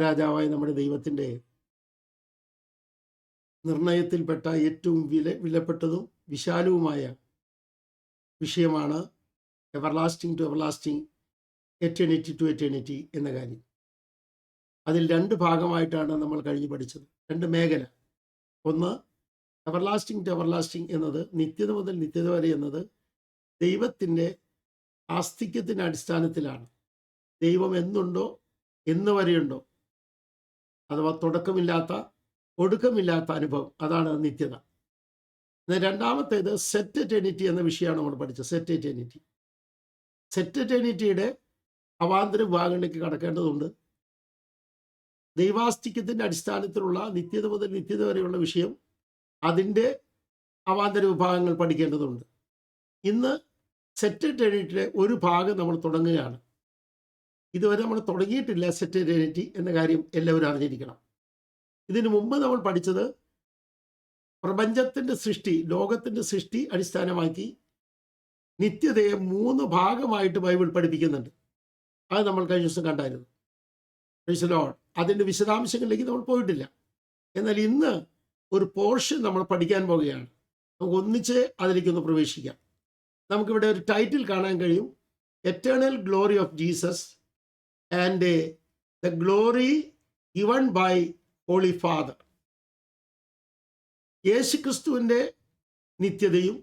മഹാരാജാവായ നമ്മുടെ ദൈവത്തിൻ്റെ നിർണയത്തിൽപ്പെട്ട ഏറ്റവും വിലപ്പെട്ടതും വിശാലവുമായ വിഷയമാണ് everlasting to everlasting, eternity to eternity എന്ന കാര്യം. അതിൽ രണ്ട് ഭാഗമായിട്ടാണ് നമ്മൾ കഴിഞ്ഞ് പഠിച്ചത്, രണ്ട് മേഖല. ഒന്ന്, എവർലാസ്റ്റിംഗ് ടു എവർലാസ്റ്റിംഗ് എന്നത്, നിത്യത മുതൽ നിത്യത വരെ എന്നത് ദൈവത്തിൻ്റെ ആസ്തിക്യത്തിൻ്റെ അടിസ്ഥാനത്തിലാണ്. ദൈവം എന്നുണ്ടോ എന്ന് വരെയുണ്ടോ, അഥവാ തുടക്കമില്ലാത്ത ഒടുക്കമില്ലാത്ത അനുഭവം, അതാണ് നിത്യത. രണ്ടാമത്തേത് സെറ്റ് എറ്റേണിറ്റി എന്ന വിഷയമാണ് നമ്മൾ പഠിച്ചത്. Set eternity. സെറ്റ് എറ്റേണിറ്റിയുടെ അവാന്തര വിഭാഗങ്ങളിലേക്ക് കടക്കേണ്ടതുണ്ട്. ദൈവാസ്തിക്യത്തിൻ്റെ അടിസ്ഥാനത്തിലുള്ള നിത്യത മുതൽ നിത്യത വരെയുള്ള വിഷയം, അതിൻ്റെ അവാന്തര വിഭാഗങ്ങൾ പഠിക്കേണ്ടതുണ്ട്. ഇന്ന് സെറ്റ് എറ്റേണിറ്റിയുടെ ഒരു ഭാഗം നമ്മൾ തുടങ്ങുകയാണ്. ഇതുവരെ നമ്മൾ തുടങ്ങിയിട്ടില്ല സെറ്റ് എറ്റേണിറ്റി എന്ന കാര്യം എല്ലാവരും അറിഞ്ഞിരിക്കണം. ഇതിനു മുമ്പ് നമ്മൾ പഠിച്ചത് പ്രപഞ്ചത്തിൻ്റെ സൃഷ്ടി, ലോകത്തിൻ്റെ സൃഷ്ടി അടിസ്ഥാനമാക്കി നിത്യതയെ 3 ഭാഗമായിട്ട് ബൈബിൾ പഠിപ്പിക്കുന്നുണ്ട്. അത് നമ്മൾ കഴിഞ്ഞ ദിവസം കണ്ടായിരുന്നു. Price the Lord. അതിൻ്റെ വിശദാംശങ്ങളിലേക്ക് നമ്മൾ പോയിട്ടില്ല. എന്നാൽ ഇന്ന് ഒരു പോർഷൻ നമ്മൾ പഠിക്കാൻ പോവുകയാണ്. നമുക്ക് ഒന്നിച്ച് അതിലേക്കൊന്ന് പ്രവേശിക്കാം. നമുക്കിവിടെ ഒരു ടൈറ്റിൽ കാണാൻ കഴിയും, eternal glory of Jesus and the glory given by holy father. യേശുക്രിസ്തുവിൻ്റെ നിത്യതയും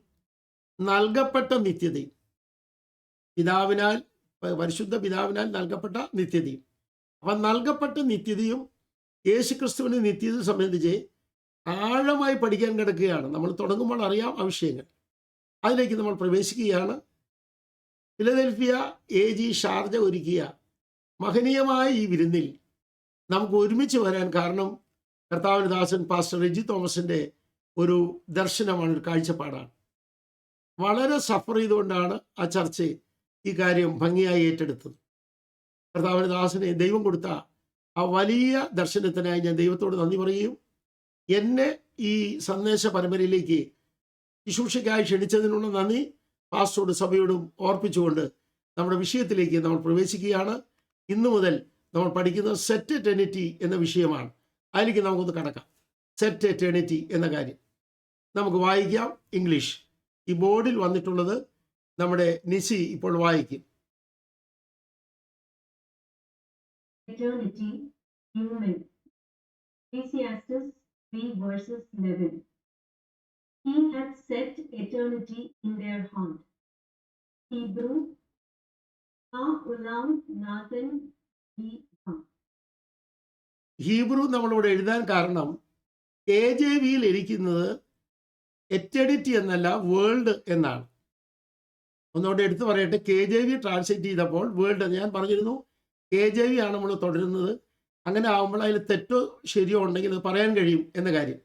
നൽകപ്പെട്ട നിത്യതയും, പിതാവിനാൽ, പരിശുദ്ധ പിതാവിനാൽ നൽകപ്പെട്ട നിത്യതയും. അപ്പം നൽകപ്പെട്ട നിത്യതയും യേശുക്രിസ്തുവിൻ്റെ നിത്യതയെ സംബന്ധിച്ച് ആഴമായി പഠിക്കാൻ കിടക്കുകയാണ്. നമ്മൾ തുടങ്ങുമ്പോൾ അറിയാം ആ വിഷയങ്ങൾ. അതിലേക്ക് നമ്മൾ പ്രവേശിക്കുകയാണ്. ഫിലദൽഫിയ AG ഷാർജ ഒരുക്കിയ മഹനീയമായ ഈ വിരുന്നിൽ നമുക്ക് ഒരുമിച്ച് വരാൻ കാരണം കർത്താവിൻ്റെ ദാസൻ പാസ്റ്റർ റെജി തോമസിൻ്റെ ഒരു ദർശനമാണ്, ഒരു കാഴ്ചപ്പാടാണ്. വളരെ സഫർ ചെയ്തുകൊണ്ടാണ് ആ ചർച്ച ഈ കാര്യം ഭംഗിയായി ഏറ്റെടുത്തത്. കർത്താവിൻ്റെ ദാസനെ ദൈവം കൊടുത്ത ആ വലിയ ദർശനത്തിനായി ഞാൻ ദൈവത്തോട് നന്ദി പറയുകയും എന്നെ ഈ സന്ദേശ പരമ്പരയിലേക്ക് ശുശ്രൂഷയ്ക്കായി ക്ഷണിച്ചതിനുള്ള നന്ദി പാസ്റ്ററോടും സഭയോടും ഓർപ്പിച്ചുകൊണ്ട് നമ്മുടെ വിഷയത്തിലേക്ക് നമ്മൾ പ്രവേശിക്കുകയാണ്. ഇന്നു മുതൽ നമ്മൾ പഠിക്കുന്നത് സെറ്റ് എറ്റേണിറ്റി എന്ന വിഷയമാണ്. അതിലേക്ക് നമുക്കൊന്ന് കടക്കാം. സെറ്റ് എറ്റേണിറ്റി എന്ന കാര്യം നമുക്ക് വായിക്കാം. ഇംഗ്ലീഷ് ഈ ബോർഡിൽ വന്നിട്ടുള്ളത് നമ്മുടെ നിസി ഇപ്പോൾ വായിക്കും. Eternity, human. Ecclesiastes 3 verses 11. He hath set eternity in their heart. Hebrew, Ha-Ulam Nathan He-Ha. Hebrew നമ്മളിവിടെ എഴുതാൻ കാരണം KJV-യിൽ ഇരിക്കുന്നത് എറ്റേണിറ്റി എന്നല്ല, വേൾഡ് എന്നാണ്. ഒന്നുകൂടെ എടുത്തു പറയട്ടെ, KJV ട്രാൻസ്ലേറ്റ് ചെയ്തപ്പോൾ വേൾഡ് എന്ന് ഞാൻ പറഞ്ഞിരുന്നു. KJV ആണ് നമ്മൾ തുടരുന്നത്. അങ്ങനെ ആകുമ്പോൾ അതിൽ തെറ്റോ ശരിയോ ഉണ്ടെങ്കിൽ അത് പറയാൻ കഴിയും എന്ന കാര്യം.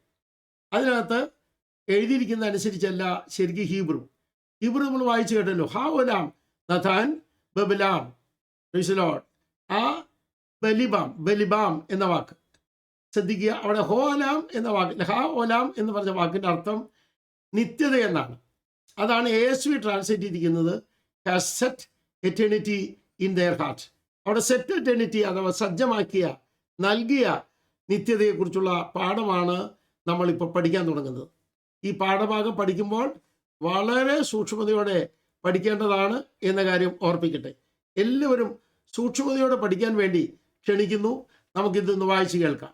അതിനകത്ത് എഴുതിയിരിക്കുന്ന അനുസരിച്ചല്ല ശരിക്കും ഹീബ്രു നമ്മൾ വായിച്ചു കേട്ടല്ലോ. Ha-Ulam നഥാൻ ബബിലാം. Praise the Lord. ആ ബലിബാം എന്ന വാക്ക് ശ്രദ്ധിക്കുക. അവിടെ ഹോലാം എന്ന വാക്ക്, Ha-Ulam എന്ന് പറഞ്ഞ വാക്കിൻ്റെ അർത്ഥം നിത്യത എന്നാണ്. അതാണ് ASV ട്രാൻസ്ലേറ്റ് ചെയ്തിരിക്കുന്നത്, has set eternity in there heart. അവിടെ സെറ്റ് എറ്റേണിറ്റി അഥവാ സജ്ജമാക്കിയ, നൽകിയ നിത്യതയെക്കുറിച്ചുള്ള പാഠമാണ് നമ്മളിപ്പോൾ പഠിക്കാൻ തുടങ്ങുന്നത്. ഈ പാഠഭാഗം പഠിക്കുമ്പോൾ വളരെ സൂക്ഷ്മതയോടെ പഠിക്കേണ്ടതാണ് എന്ന കാര്യം ഓർപ്പിക്കട്ടെ. എല്ലാവരും സൂക്ഷ്മതയോടെ പഠിക്കാൻ വേണ്ടി ക്ഷണിക്കുന്നു. നമുക്കിതൊന്ന് വായിച്ച് കേൾക്കാം.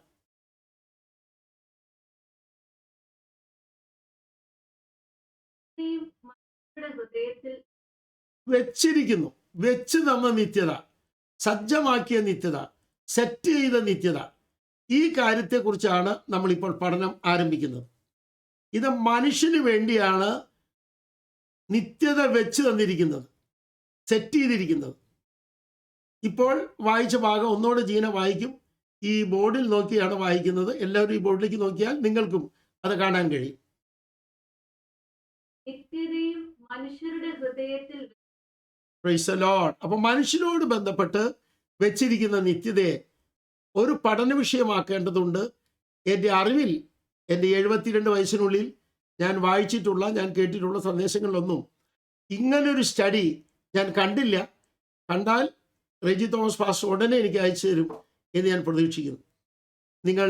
വെച്ചിരിക്കുന്നു, വെച്ച് തന്ന നിത്യത, സജ്ജമാക്കിയ നിത്യത, സെറ്റ് ചെയ്ത നിത്യത. ഈ കാര്യത്തെക്കുറിച്ചാണ് നമ്മളിപ്പോൾ പഠനം ആരംഭിക്കുന്നത്. ഇത് മനുഷ്യന് വേണ്ടിയാണ് നിത്യത വെച്ച് തന്നിരിക്കുന്നത്, സെറ്റ് ചെയ്തിരിക്കുന്നത്. ഇപ്പോൾ വായിച്ച ഭാഗം ഒന്നുകൂടെ ജീന വായിക്കും. ഈ ബോർഡിൽ നോക്കിയാണ് വായിക്കുന്നത്. എല്ലാവരും ഈ ബോർഡിലേക്ക് നോക്കിയാൽ നിങ്ങൾക്കും അത് കാണാൻ കഴിയും. മനുഷ്യരുടെ ഹൃദയത്തിൽ. Price the Lord. അപ്പൊ മനുഷ്യനോട് ബന്ധപ്പെട്ട് വെച്ചിരിക്കുന്ന നിത്യതയെ ഒരു പഠന വിഷയമാക്കേണ്ടതുണ്ട്. എൻ്റെ അറിവിൽ, എൻ്റെ 72 വയസ്സിനുള്ളിൽ ഞാൻ വായിച്ചിട്ടുള്ള, ഞാൻ കേട്ടിട്ടുള്ള സന്ദേശങ്ങളിലൊന്നും ഇങ്ങനൊരു സ്റ്റഡി ഞാൻ കണ്ടില്ല. കണ്ടാൽ റെജി തോമസ് പാസ്റ്റർ ഉടനെ എനിക്ക് അയച്ചു തരും. എന്ന് ഞാൻ പ്രതീക്ഷിക്കുന്നു. നിങ്ങൾ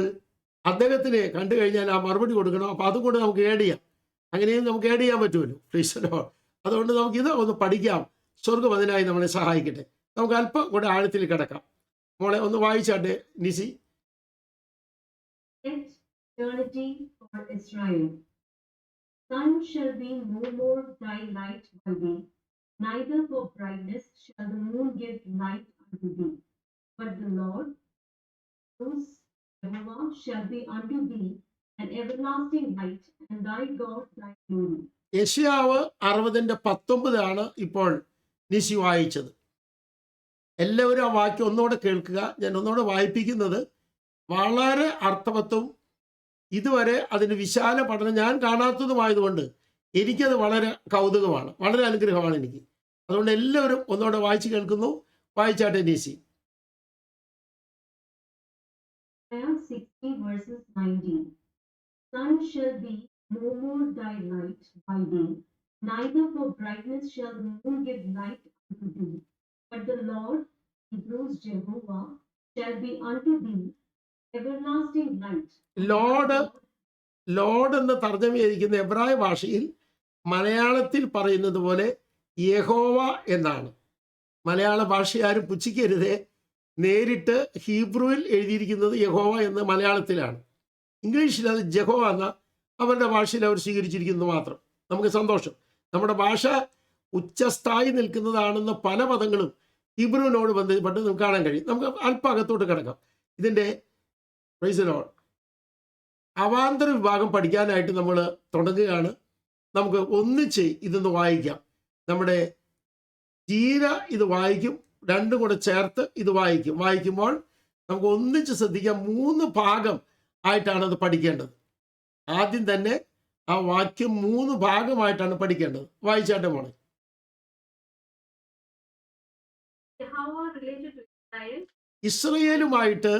അദ്ദേഹത്തിന് കണ്ടു കഴിഞ്ഞാൽ ആ മറുപടി കൊടുക്കണം. അപ്പോൾ അതുകൊണ്ട് നമുക്ക് ആഡ് ചെയ്യാം. അങ്ങനെയും നമുക്ക് ആഡ് ചെയ്യാൻ പറ്റുമല്ലോ. പ്ലീസ്. അതുകൊണ്ട് നമുക്കിത് ഒന്ന് പഠിക്കാം. സ്വർഗം അതിനായി നമ്മളെ സഹായിക്കട്ടെ. നമുക്ക് അല്പം കൂടെ ആഴത്തിൽ കിടക്കാം. മോളെ ഒന്ന് വായിച്ചാട്ടെ നിസി. Eternity for Israel. Sun shall be no more thy light by day, neither for brightness shall the moon give light unto thee. But the Lord, whose Jehovah, shall be unto thee an everlasting light, and thy God thy glory. യെശയ്യാവ് 60:19 ഇപ്പോൾ നിസി വായിച്ചത്. എല്ലാവരും ആ വാക്യം ഒന്നുകൂടെ കേൾക്കുക. ഞാൻ ഒന്നുകൂടെ വായിപ്പിക്കുന്നത് വളരെ അർത്ഥവത്വം, ഇതുവരെ അതിന് വിശാല പഠനം ഞാൻ കാണാത്തതുമായതുകൊണ്ട് എനിക്കത് വളരെ കൗതുകമാണ്, വളരെ അനുഗ്രഹമാണ് എനിക്ക്. അതുകൊണ്ട് എല്ലാവരും ഒന്നുകൂടെ വായിച്ച് കേൾക്കുന്നു. വായിച്ചാട്ടെ നിസി. Isaiah 60 verses 19. Sun shall be no more thy light by day, neither for brightness shall the moon give light unto thee. But the Lord, Hebrews Jehovah, shall be unto thee everlasting light. Load എന്ന് തർജ്ജമ ചെയ്തിരിക്കുന്ന എബ്രായ ഭാഷയിൽ മലയാളത്തിൽ പറയുന്നത് പോലെ യഹോവ എന്നാണ്. മലയാള ഭാഷ ആരും പുച്ഛിക്കരുതേ. നേരിട്ട് ഹീബ്രുവിൽ എഴുതിയിരിക്കുന്നത് യഹോവ എന്ന് മലയാളത്തിലാണ്. ഇംഗ്ലീഷിൽ അത് ജഹോവ എന്ന അവരുടെ ഭാഷയിൽ അവർ സ്വീകരിച്ചിരിക്കുന്നത് മാത്രം. നമുക്ക് സന്തോഷം. നമ്മുടെ ഭാഷ ഉച്ചസ്ഥായി നിൽക്കുന്നതാണെന്ന പല പദങ്ങളും ഹീബ്രുവിനോട് ബന്ധപ്പെട്ട് നമുക്ക് കാണാൻ കഴിയും. നമുക്ക് അല്പം അകത്തോട്ട് കിടക്കാം. ഇതിൻ്റെ പ്രൈസ് ദി ലോർഡ് അവാന്തര വിഭാഗം പഠിക്കാനായിട്ട് നമ്മൾ തുടങ്ങുകയാണ്. നമുക്ക് ഒന്നിച്ച് ഇതൊന്ന് വായിക്കാം. നമ്മുടെ ജീര ഇത് വായിക്കും, രണ്ടും കൂടെ ചേർത്ത് ഇത് വായിക്കും. വായിക്കുമ്പോൾ നമുക്ക് ഒന്നിച്ച് ശ്രദ്ധിക്കാം. 3 ഭാഗം ആയിട്ടാണ് അത് പഠിക്കേണ്ടത്. ആദ്യം തന്നെ ആ വാക്യം 3 ഭാഗമായിട്ടാണ് പഠിക്കേണ്ടത്. വായിച്ചാട്ടെ മോളെ. Jehovah related to Israel. ഇസ്രയേലുമായിട്ട്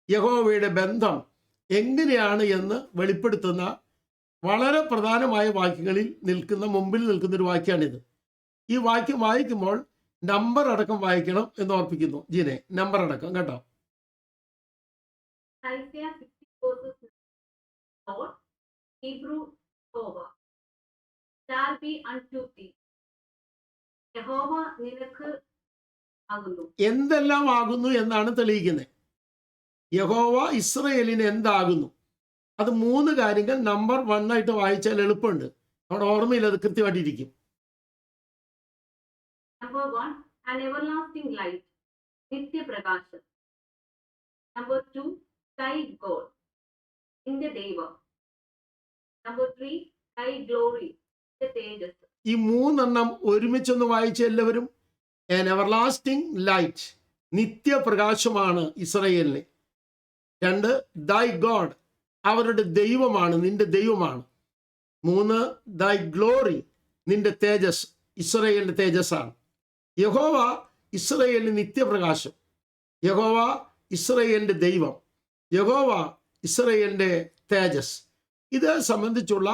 യഹോവയുടെ ബന്ധം എങ്ങനെയാണ് എന്ന് വെളിപ്പെടുത്തുന്ന വളരെ പ്രധാനമായ വാക്യങ്ങളിൽ മുമ്പിൽ നിൽക്കുന്നൊരു വാക്യമാണിത്. ഈ വാക്യം വായിക്കുമ്പോൾ നമ്പർ അടക്കം വായിക്കണം എന്ന് ഓർപ്പിക്കുന്നു. ജീനെ, നമ്പർ അടക്കം കേട്ടോ. Isaiah 60 verses 19. Lord, Hebrew Jehovah, shall be unto thee. Jehovah നിനക്ക് ആകുന്നു. എന്തെല്ലാം ആകുന്നു എന്നാണ് തെളിയിക്കുന്നത്. യഹോവ ഇസ്രയേലിന് എന്താകുന്നു? അത് 3 കാര്യങ്ങൾ നമ്പർ 1 ആയിട്ട് വായിച്ചാൽ എളുപ്പമുണ്ട്. നമ്മുടെ ഓർമ്മയിൽ അത് കൃത്യമായിട്ടിരിക്കും. Number 1, an everlasting light, നിത്യപ്രകാശം. Number 2, thy God, നിന്റെ ദൈവം. Number 3, thy glory, നിന്റെ തേജസ്. ഈ 3 ഒരുമിച്ചൊന്ന് വായിച്ച എല്ലാവരും. an everlasting light, നിത്യപ്രകാശമാണ് ഇസ്രയേലിന്. 2, thy God, അവരുടെ ദൈവമാണ്, നിന്റെ ദൈവമാണ്. 3, thy glory, നിന്റെ തേജസ്, ഇസ്രയേലിന്റെ തേജസ്സാണ്. യഹോവ ഇസ്രയേലിന് നിത്യപ്രകാശം, യഹോവ ഇസ്രയേലിന്റെ ദൈവം, യഹോവ ഇസ്രയേലിന്റെ തേജസ്. ഇത് സംബന്ധിച്ചുള്ള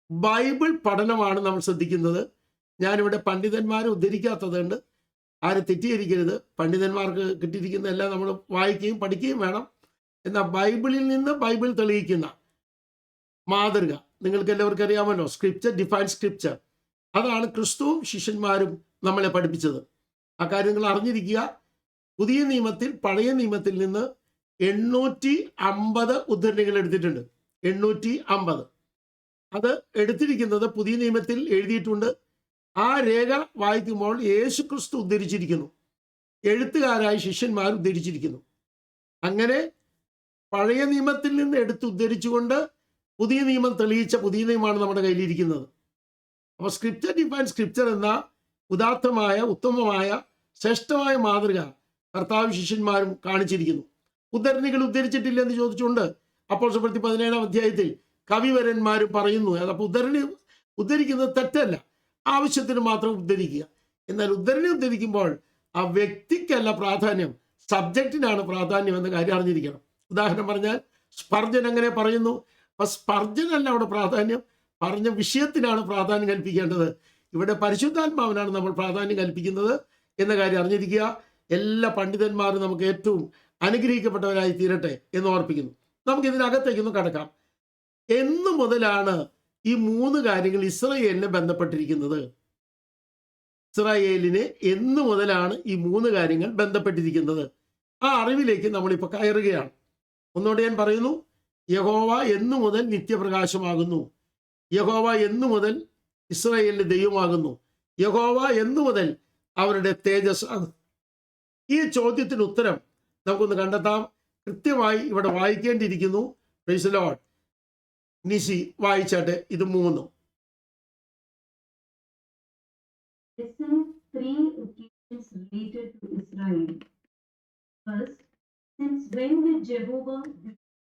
ബൈബിൾ പഠനമാണ് നമ്മൾ ശ്രദ്ധിക്കുന്നത്. ഞാനിവിടെ പണ്ഡിതന്മാരെ ഉദ്ധരിക്കാത്തതുകൊണ്ട് ആരും തെറ്റിദ്ധരിക്കരുത്. പണ്ഡിതന്മാർക്ക് കിട്ടിയിരിക്കുന്നതെല്ലാം നമ്മൾ വായിക്കുകയും പഠിക്കുകയും വേണം. എന്നാൽ ബൈബിളിൽ നിന്ന് ബൈബിൾ തെളിയിക്കുന്ന മാതൃക നിങ്ങൾക്ക് എല്ലാവർക്കും അറിയാമല്ലോ. Scripture define scripture. അതാണ് ക്രിസ്തുവും ശിഷ്യന്മാരും നമ്മളെ പഠിപ്പിച്ചത്. ആ കാര്യങ്ങൾ അറിഞ്ഞിരിക്കുക. പുതിയ നിയമത്തിൽ പഴയ നിയമത്തിൽ നിന്ന് 850 ഉദ്ധരണികൾ എടുത്തിട്ടുണ്ട്. 850 അത് എടുത്തിരിക്കുന്നത് പുതിയ നിയമത്തിൽ എഴുതിയിട്ടുണ്ട്. ആ രേഖ വായിക്കുമ്പോൾ യേശു ക്രിസ്തു ഉദ്ധരിച്ചിരിക്കുന്നു, എഴുത്തുകാരായ ശിഷ്യന്മാർ ഉദ്ധരിച്ചിരിക്കുന്നു. അങ്ങനെ പഴയ നിയമത്തിൽ നിന്ന് എടുത്ത് ഉദ്ധരിച്ചുകൊണ്ട് പുതിയ നിയമം തെളിയിച്ച പുതിയ നിയമമാണ് നമ്മുടെ കയ്യിലിരിക്കുന്നത്. അപ്പോൾ സ്ക്രിപ്ചർ ഡിഫൈൻ സ്ക്രിപ്ചർ എന്ന ഉദാത്തമായ ഉത്തമമായ ശ്രേഷ്ഠമായ മാതൃക കർത്താവ് ശിഷ്യന്മാരും കാണിച്ചിരിക്കുന്നു. ഉദ്ധരണികൾ ഉദ്ധരിച്ചിട്ടില്ലെന്ന് ചോദിച്ചുകൊണ്ട് അപ്പോസ്തലപ്രവൃത്തി 17-ാം അധ്യായത്തിൽ കവിവരന്മാരും പറയുന്നു. അപ്പോൾ ഉദ്ധരണി ഉദ്ധരിക്കുന്നത് തെറ്റല്ല, ആവശ്യത്തിന് മാത്രം ഉദ്ധരിക്കുക. എന്നാൽ ഉദ്ധരണി ഉദ്ധരിക്കുമ്പോൾ ആ വ്യക്തിക്കല്ല പ്രാധാന്യം, സബ്ജക്റ്റിനാണ് പ്രാധാന്യം എന്ന കാര്യം അറിഞ്ഞിരിക്കണം. ഉദാഹരണം പറഞ്ഞാൽ സ്പർജൻ അങ്ങനെ പറയുന്നു. അപ്പം സ്പർജനല്ല അവിടെ പ്രാധാന്യം, പറഞ്ഞ വിഷയത്തിനാണ് പ്രാധാന്യം കൽപ്പിക്കേണ്ടത്. ഇവിടെ പരിശുദ്ധാത്മാവിനാണ് നമ്മൾ പ്രാധാന്യം കൽപ്പിക്കുന്നത് എന്ന കാര്യം അറിഞ്ഞിരിക്കുക. എല്ലാ പണ്ഡിതന്മാരും നമുക്ക് ഏറ്റവും അനുഗ്രഹിക്കപ്പെട്ടവരായി തീരട്ടെ എന്ന് ഓർപ്പിക്കുന്നു. നമുക്ക് ഇതിനകത്തേക്കൊന്ന് കടക്കാം. എന്ന് മുതലാണ് ഈ 3 കാര്യങ്ങൾ ഇസ്രായേലിനെ ബന്ധപ്പെട്ടിരിക്കുന്നത്? ഇസ്രായേലിന് എന്ന് മുതലാണ് ഈ 3 കാര്യങ്ങൾ ബന്ധപ്പെട്ടിരിക്കുന്നത്? ആ അറിവിലേക്ക് നമ്മളിപ്പോൾ കയറുകയാണ്. ഒന്നുകൂടെ ഞാൻ പറയുന്നു, യഹോവ എന്നു മുതൽ നിത്യപ്രകാശമാകുന്നു. യഹോവ എന്നു മുതൽ ഇസ്രായേലിന്റെ ദൈവമാകുന്നു. യഹോവ എന്നു മുതൽ അവരുടെ തേജസ് ആണ്. ഈ ചോദ്യത്തിന് ഉത്തരം നമുക്കൊന്ന് കണ്ടെത്താം. കൃത്യമായി ഇവിടെ വായിക്കേണ്ടിയിരിക്കുന്നു. Praise the Lord. നിസി വായിച്ചാട്ടെ ഇത് 3. Listen, 3 occasions related to Israel. First, since when will Jehovah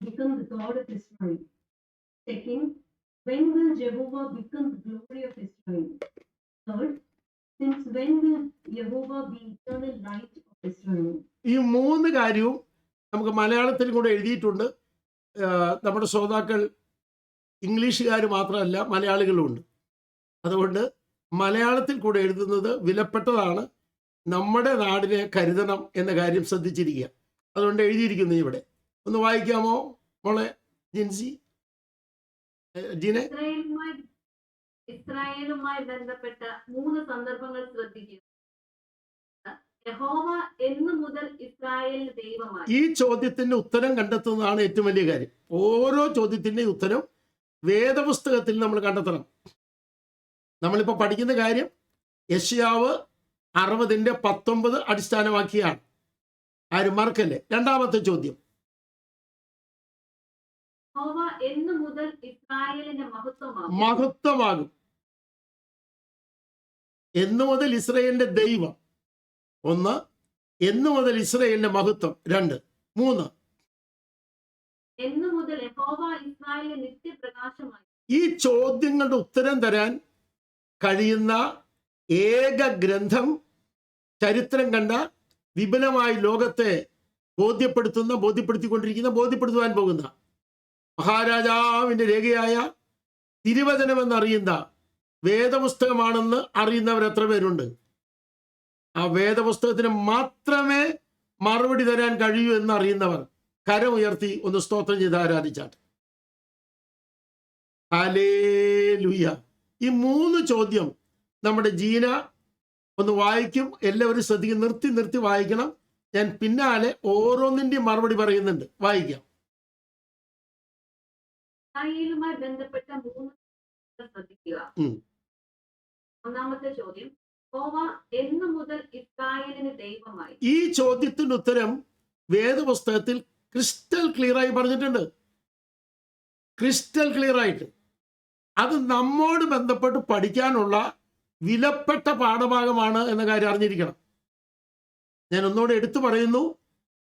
become the God of Israel? Second, when will Jehovah become the glory of Israel? Third, since when will Jehovah be eternal light of Israel? ഈ 3 കാര്യവും നമുക്ക് മലയാളത്തിൽ കൂടെ എഴുതിയിട്ടുണ്ട്. നമ്മുടെ ശ്രോതാക്കൾ ഇംഗ്ലീഷുകാർ മാത്രമല്ല, മലയാളികളുമുണ്ട്. അതുകൊണ്ട് മലയാളത്തിൽ കൂടെ എഴുതുന്നത് വിലപ്പെട്ടതാണ്. നമ്മുടെ നാടിനെ കരുതണം എന്ന കാര്യം ശ്രദ്ധിച്ചിരിക്കുക. അതുകൊണ്ട് എഴുതിയിരിക്കുന്നു ഇവിടെ. ഒന്ന് വായിക്കാമോ മോളെ ജിൻസി? ജിനെ? ഇസ്രായേലുമായി ബന്ധപ്പെട്ട 3 സന്ദർഭങ്ങൾ ശ്രദ്ധിക്കുക. യഹോവ എന്നു മുതൽ ഇസ്രായേലിന് ദൈവമായി. ഈ ചോദ്യത്തിന്റെ ഉത്തരം കണ്ടെത്തുന്നതാണ് ഏറ്റവും വലിയ കാര്യം. ഓരോ ചോദ്യത്തിന്റെ ഉത്തരം വേദപുസ്തകത്തിൽ നമ്മൾ കണ്ടെത്തണം. നമ്മളിപ്പോൾ പഠിക്കുന്ന കാര്യം യെശയ്യാവ് 60:19 അടിസ്ഥാനമാക്കിയാണ്. ആരും മറക്കല്ലേ. രണ്ടാമത്തെ ചോദ്യം, യഹോവ എന്നു മുതൽ ഇസ്രായേലിന്റെ മഹത്വമാകും. മഹത്വമാകും. എന്നു മുതൽ ഇസ്രായേലിന്റെ ദൈവം. 1. എന്നു മുതൽ ഇസ്രായേലിന്റെ മഹത്വം. 2. 3. എന്നു മുതൽ യഹോവ ഇസ്രായേലിന്റെ നിത്യപ്രകാശമായി. ഈ ചോദ്യങ്ങളുടെ ഉത്തരം തരാൻ കഴിയുന്ന ഏക ഗ്രന്ഥം, ചരിത്രം കണ്ട വിപുലമായി ലോകത്തെ ബോധ്യപ്പെടുത്തുവാൻ പോകുന്ന മഹാരാജാവിന്റെ രേഖയായ തിരുവചനമെന്നറിയുന്ന വേദപുസ്തകമാണെന്ന് അറിയുന്നവർ എത്ര പേരുണ്ട്? ആ വേദപുസ്തകത്തിന് മാത്രമേ മറുപടി തരാൻ കഴിയൂ എന്നറിയുന്നവർ കരമുയർത്തി ഒന്ന് സ്തോത്രം ചെയ്ത് ആരാധിച്ചാട്ടെ. ഹല്ലേലൂയ. ഈ 3 ചോദ്യം നമ്മുടെ ജീന ഒന്ന് വായിക്കും. എല്ലാവരും ശ്രദ്ധിക്കും. നിർത്തി വായിക്കണം. ഞാൻ പിന്നാലെ ഓരോന്നിന്റെയും മറുപടി പറയുന്നുണ്ട്. വായിക്കാം. ഇസ്രായേലുമായി ബന്ധപ്പെട്ട 3 ശ്രദ്ധിക്കുക. ഒന്നാമത്തെ ചോദ്യം, യഹോവ എന്നു മുതൽ ഇസ്രായേലിന് ദൈവമായി. ഈ ചോദ്യത്തിന്റെ ഉത്തരം വേദപുസ്തകത്തിൽ ക്രിസ്റ്റൽ ക്ലിയർ ആയി പറഞ്ഞിട്ടുണ്ട്. ക്രിസ്റ്റൽ ക്ലിയർ ആയിട്ട്. അത് നമ്മോട് ബന്ധപ്പെട്ട് പഠിക്കാനുള്ള വിലപ്പെട്ട പാഠഭാഗമാണ് എന്ന കാര്യം അറിഞ്ഞിരിക്കണം. ഞാൻ ഒന്നുകൂടെ എടുത്തു പറയുന്നു,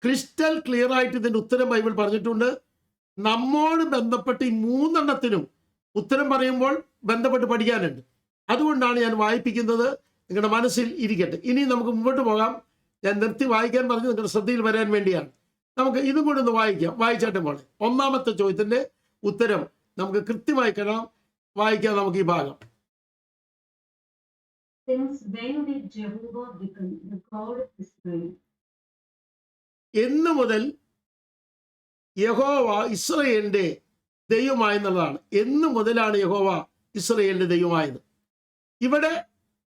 ക്രിസ്റ്റൽ ക്ലിയർ ആയിട്ട് ഇതിന്റെ ഉത്തരം ബൈബിൾ പറഞ്ഞിട്ടുണ്ട്. നമ്മോട് ബന്ധപ്പെട്ട് ഈ 3 എണ്ണത്തിനും ഉത്തരം പറയുമ്പോൾ ബന്ധപ്പെട്ട് പഠിക്കാനുണ്ട്. അതുകൊണ്ടാണ് ഞാൻ വായിപ്പിക്കുന്നത്. നിങ്ങളുടെ മനസ്സിൽ ഇരിക്കട്ടെ. ഇനി നമുക്ക് മുമ്പോട്ട് പോകാം. ഞാൻ നിർത്തി വായിക്കാൻ പറഞ്ഞ് നിങ്ങളുടെ ശ്രദ്ധയിൽ വരാൻ വേണ്ടിയാണ്. നമുക്ക് ഇതും കൂടി ഒന്ന് വായിക്കാം. വായിച്ചാട്ടെ മോളെ. ഒന്നാമത്തെ ചോദ്യത്തിന്റെ ഉത്തരം നമുക്ക് കൃത്യമായി കാണാം. വായിക്കാം നമുക്ക് ഈ ഭാഗം. Since when did Jehovah become the God of Israel? എന്ന് മുതൽ യഹോവ ഇസ്രായേലിന്റെ ദൈവമായെന്നുള്ളതാണ്. എന്ന് മുതലാണ് യഹോവ ഇസ്രായേലിന്റെ ദൈവമായത്. ഇവിടെ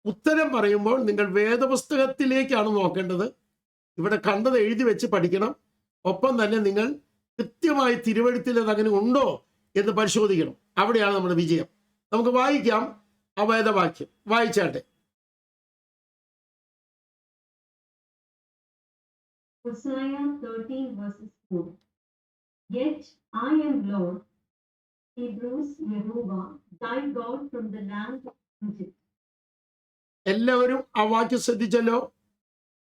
ഉത്തരം പറയുമ്പോൾ നിങ്ങൾ വേദപുസ്തകത്തിലേക്കാണ് നോക്കേണ്ടത്. ഇവിടെ കണ്ടത് എഴുതി വെച്ച് പഠിക്കണം. ഒപ്പം തന്നെ നിങ്ങൾ കൃത്യമായി തിരുവഴുത്തിൽ അത് അങ്ങനെ ഉണ്ടോ എന്ന് പരിശോധിക്കണം. അവിടെയാണ് നമ്മുടെ വിജയം. നമുക്ക് വായിക്കാം ആ വേദവാക്യം. വായിച്ചാട്ടെ. Hosea 13:4. Yet I am Lord, Hebrews Jehovah, thy God from the land of Egypt. എല്ലാവരും ആ വാക്യം ശ്രദ്ധിച്ചല്ലോ.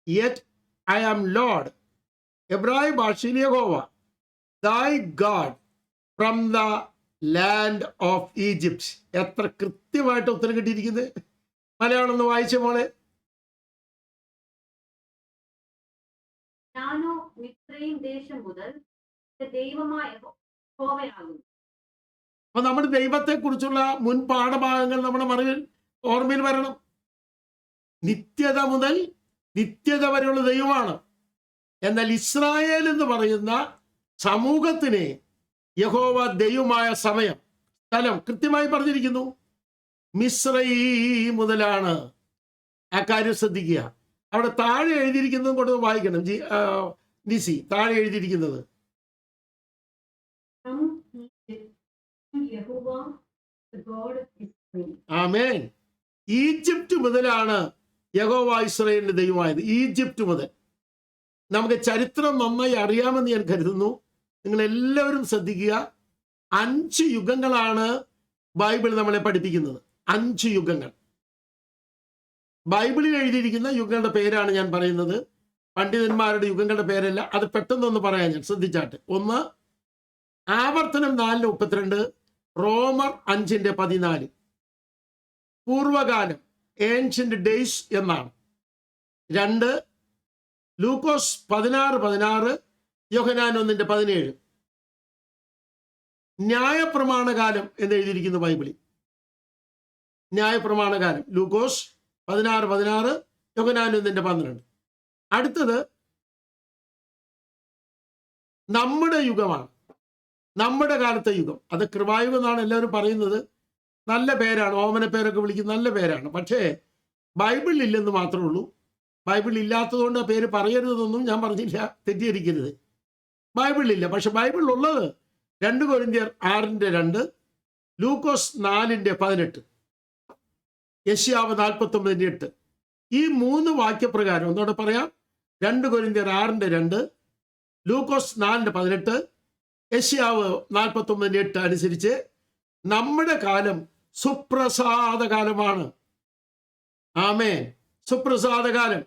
യെറ്റ് ഐ ആം ലോർഡ്, എബ്രായ ഭാഷയിൽ യഹോവ, ദൈ God from the land of Egypt. എത്ര കൃത്യമായിട്ട് ഉത്തരം കിട്ടിയിരിക്കുന്നത്. മലയാളം ഒന്ന് വായിച്ച മോളെ. ഞാനോ മിസ്രയീം ദേശം മുതൽ ദൈവമായ യഹോവയാകുന്നു. അപ്പൊ നമ്മുടെ ദൈവത്തെ കുറിച്ചുള്ള മുൻ പാഠഭാഗങ്ങൾ നമ്മുടെ ഓർമ്മയിൽ വരണം. നിത്യത മുതൽ നിത്യത വരെയുള്ള ദൈവമാണ്. എന്നാൽ ഇസ്രായേൽ എന്ന് പറയുന്ന സമൂഹത്തിന് യഹോവ ദൈവമായ സമയം, സ്ഥലം കൃത്യമായി പറഞ്ഞിരിക്കുന്നു. മിസ്രയീം മുതലാണ്. ആ കാര്യം ശ്രദ്ധിക്കുക. അവിടെ താഴെ എഴുതിയിരിക്കുന്നതും കൊണ്ട് വായിക്കണം. നിസി, താഴെ എഴുതിയിരിക്കുന്നത് From Egypt to Jehovah, the God of Israel. Amen. Egypt മുതലാണ് യഹോവ ഇസ്രായേലിന്റെ ദൈവമായത്. ഈജിപ്റ്റ് മുതൽ. നമുക്ക് ചരിത്രം നന്നായി അറിയാമെന്ന് ഞാൻ കരുതുന്നു. നിങ്ങൾ എല്ലാവരും ശ്രദ്ധിക്കുക. 5 യുഗങ്ങളാണ് ബൈബിൾ നമ്മളെ പഠിപ്പിക്കുന്നത്. 5 യുഗങ്ങൾ. ബൈബിളിൽ എഴുതിയിരിക്കുന്ന യുഗങ്ങളുടെ പേരാണ് ഞാൻ പറയുന്നത്, പണ്ഡിതന്മാരുടെ യുഗങ്ങളുടെ പേരല്ല. അത് പെട്ടെന്നൊന്ന് പറയാൻ ഞാൻ ശ്രദ്ധിച്ചാട്ടെ. ഒന്ന്, ആവർത്തനം 4:32, റോമർ 5:14. പൂർവകാലം, ഏൻഷ്യന്റ് ഡേയ്സ് എന്നാണ്. 2, ലൂക്കോസ് 16:16, യോഹന്നാൻ 1:17. ന്യായപ്രമാണകാലം എന്ന് എഴുതിയിരിക്കുന്നു ബൈബിളിൽ. ന്യായപ്രമാണകാലം ലൂക്കോസ് 16:16, യോഹന്നാൻ 1:12. അടുത്തത് നമ്മുടെ യുഗമാണ്, നമ്മുടെ കാലത്തെ യുഗം. അത് കൃപായുഗം എന്നാണ് എല്ലാവരും പറയുന്നത്. നല്ല പേരാണ്, ഓമന പേരൊക്കെ വിളിക്കുന്ന നല്ല പേരാണ്. പക്ഷേ ബൈബിളിൽ ഇല്ലെന്ന് മാത്രമേ ഉള്ളൂ. ബൈബിൾ ഇല്ലാത്തതുകൊണ്ട് ആ പേര് പറയരുതെന്നൊന്നും ഞാൻ പറഞ്ഞില്ല, തെറ്റിദ്ധരിക്കരുത്. ബൈബിളിലില്ല. പക്ഷെ ബൈബിളിലുള്ളത് 2 കൊരിന്ത്യർ 6:2, ലൂക്കോസ് 4:18, യെശയ്യാവ് 49:8. ഈ 3 വാക്യപ്രകാരം ഒന്നുകൂടെ പറയാം. 2 കൊരിന്ത്യർ 6:2, ലൂക്കോസ് 4:18, യെശയ്യാവ് 49:8 അനുസരിച്ച് നമ്മുടെ കാലം സുപ്രസാദകാലമാണ്. ആമേൻ. സുപ്രസാദകാലം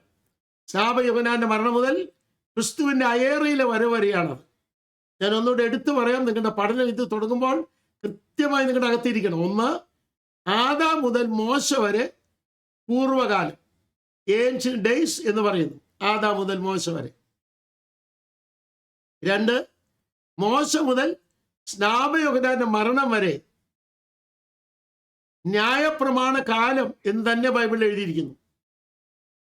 ശാപയോഹന്നാന്റെ മരണം മുതൽ ക്രിസ്തുവിന്റെ അയേറിയിലെ വരവ് വരെയാണത്. ഞാൻ ഒന്നുകൂടെ എടുത്തു പറയാം. നിങ്ങളുടെ പഠനം ഇത് തുടങ്ങുമ്പോൾ കൃത്യമായി നിങ്ങളുടെ അകത്തിരിക്കണം. 1, ആദാം മുതൽ മോശ വരെ പൂർവകാലം, ഏൻഷ്യന്റ് ഡേയ്സ് എന്ന് പറയുന്നു. ആദാം മുതൽ മോശ വരെ. 2, മോശ മുതൽ സ്നാപയോഹന്നാന്റെ മരണം വരെ ന്യായപ്രമാണ കാലം എന്ന് തന്നെ ബൈബിളിൽ എഴുതിയിരിക്കുന്നു.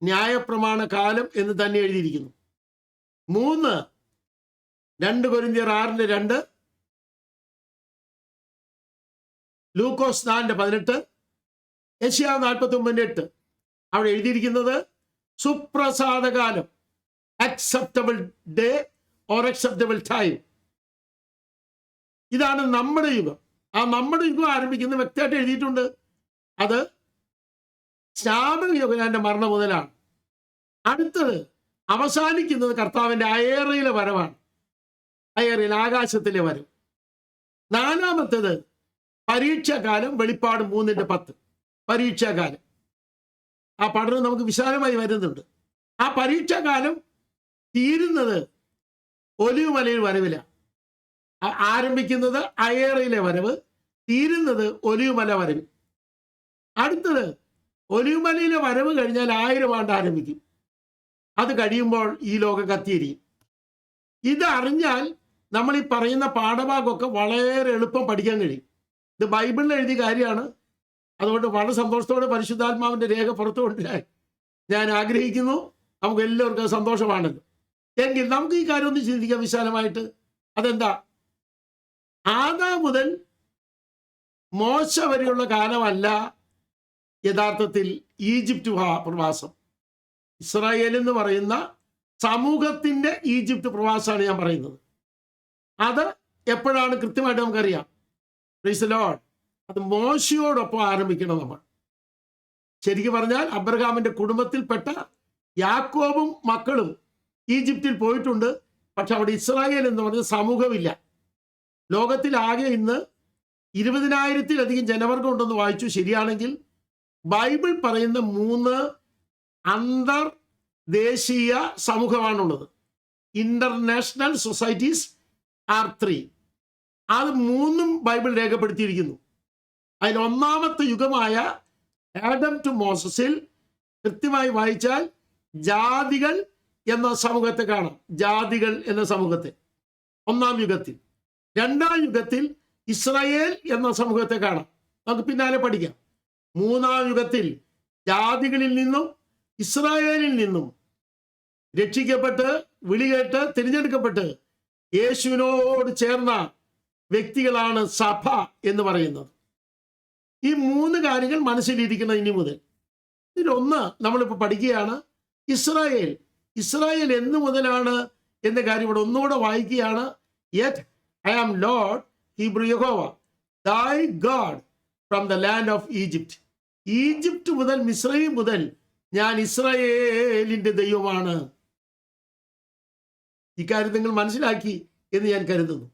ന്യായപ്രമാണ കാലം എന്ന് തന്നെ എഴുതിയിരിക്കുന്നു. 3, 2 കൊരിന്ത്യർ 6:2, ലൂക്കോസ് 4:18, യെശയ്യാവ് 49:8. അവിടെ എഴുതിയിരിക്കുന്നത് സുപ്രസാദകാലം, acceptable day or acceptable time. ഇതാണ് നമ്മുടെ യുഗം. ആ നമ്മുടെ യുഗം ആരംഭിക്കുന്ന വ്യക്തമായിട്ട് എഴുതിയിട്ടുണ്ട്. അത് സ്നാപകയോഹന്നാന്റെ മരണം മുതലാണ്. അടുത്തത് അവസാനിക്കുന്നത് കർത്താവിന്റെ അയേറിയിലെ വരവാണ്. അയേറിയിൽ, ആകാശത്തിലെ വരവ്. 4-മത്തേത് പരീക്ഷാകാലം, വെളിപ്പാട് 3:10. പരീക്ഷാകാലം. ആ പഠനം നമുക്ക് വിശാലമായി വരുന്നുണ്ട്. ആ പരീക്ഷാകാലം തീരുന്നത് ഒലിവുമലയിൽ വരവില. ആരംഭിക്കുന്നത് അയേറിയിലെ വരവ്, തീരുന്നത് ഒലിവുമല വരവ്. അടുത്തത് ഒലിവുമലയിലെ വരവ് കഴിഞ്ഞാൽ 1000 ആണ്ട് ആരംഭിക്കും. അത് കഴിയുമ്പോൾ ഈ ലോകം കത്തിയിരിക്കും. ഇത് അറിഞ്ഞാൽ നമ്മൾ ഈ പറയുന്ന പാഠഭാഗമൊക്കെ വളരെ എളുപ്പം പഠിക്കാൻ കഴിയും. ഇത് ബൈബിളിൽ എഴുതിയ കാര്യമാണ്. അതുകൊണ്ട് വളരെ സന്തോഷത്തോടെ പരിശുദ്ധാത്മാവിന്റെ രേഖ പുറത്തു കൊണ്ടുവരാൻ ഞാൻ ആഗ്രഹിക്കുന്നു. നമുക്ക് എല്ലാവർക്കും സന്തോഷമാണല്ലോ. എങ്കിൽ നമുക്ക് ഈ കാര്യം ഒന്ന് ചിന്തിക്കാം വിശാലമായിട്ട്. അതെന്താ? ആദാം മുതൽ മോശ വരെയുള്ള കാലമല്ല യഥാർത്ഥത്തിൽ ഈജിപ്റ്റ് പ്രവാസം. ഇസ്രായേൽ എന്ന് പറയുന്ന സമൂഹത്തിന്റെ ഈജിപ്റ്റ് പ്രവാസമാണ് ഞാൻ പറയുന്നത്. അത് എപ്പോഴാണ് കൃത്യമായിട്ട് നമുക്കറിയാം. Price the Lord. അത് മോശയോടൊപ്പം ആരംഭിക്കണം നമ്മൾ. ശരിക്കും പറഞ്ഞാൽ അബ്രഹാമിന്റെ കുടുംബത്തിൽപ്പെട്ട യാക്കോബും മക്കളും ഈജിപ്തിൽ പോയിട്ടുണ്ട്. പക്ഷെ അവിടെ ഇസ്രായേൽ എന്ന് പറഞ്ഞ സമൂഹമില്ല. ലോകത്തിലാകെ ഇന്ന് 20,000-ലധികം ജനവർഗം ഉണ്ടെന്ന് വായിച്ചു. ശരിയാണെങ്കിൽ ബൈബിൾ പറയുന്ന 3 അന്തർദേശീയ സമൂഹമാണുള്ളത്. International societies are 3. അത് 3ഉം ബൈബിൾ രേഖപ്പെടുത്തിയിരിക്കുന്നു. അതിൽ 1-മത്തെ യുഗമായ ആഡം ടു മോസസിൽ കൃത്യമായി വായിച്ചാൽ ജാതികൾ എന്ന സമൂഹത്തെ കാണാം. ജാതികൾ എന്ന സമൂഹത്തെ 1-ാം യുഗത്തിൽ. 2-ാം യുഗത്തിൽ ഇസ്രായേൽ എന്ന സമൂഹത്തെ കാണാം. നമുക്ക് പിന്നാലെ പഠിക്കാം. 3-ാം യുഗത്തിൽ ജാതികളിൽ നിന്നും ഇസ്രായേലിൽ നിന്നും രക്ഷിക്കപ്പെട്ട് വിളി കേട്ട് തിരഞ്ഞെടുക്കപ്പെട്ട് യേശുവിനോട് ചേർന്ന വ്യക്തികളാണ് സഭ എന്ന് പറയുന്നത്. ഈ 3 കാര്യങ്ങൾ മനസ്സിലിരിക്കണം ഇനി മുതൽ. ഇതിലൊന്ന് നമ്മളിപ്പോൾ പഠിക്കുകയാണ് ഇസ്രായേൽ. ഇസ്രായേൽ എന്ന് മുതലാണ് എന്ന കാര്യം ഇവിടെ ഒന്നുകൂടെ വായിക്കുകയാണ്. Yet I am lord Hebrew യഹോവ thy God from the land of Egypt. Egypt മുതൽ മിസ്രയീം മുതൽ ഞാൻ ഇസ്രായേലിന്റെ ദൈവമാണ്. ഇക്കാര്യം നിങ്ങൾ മനസ്സിലാക്കി എന്ന് ഞാൻ കരുതുന്നു.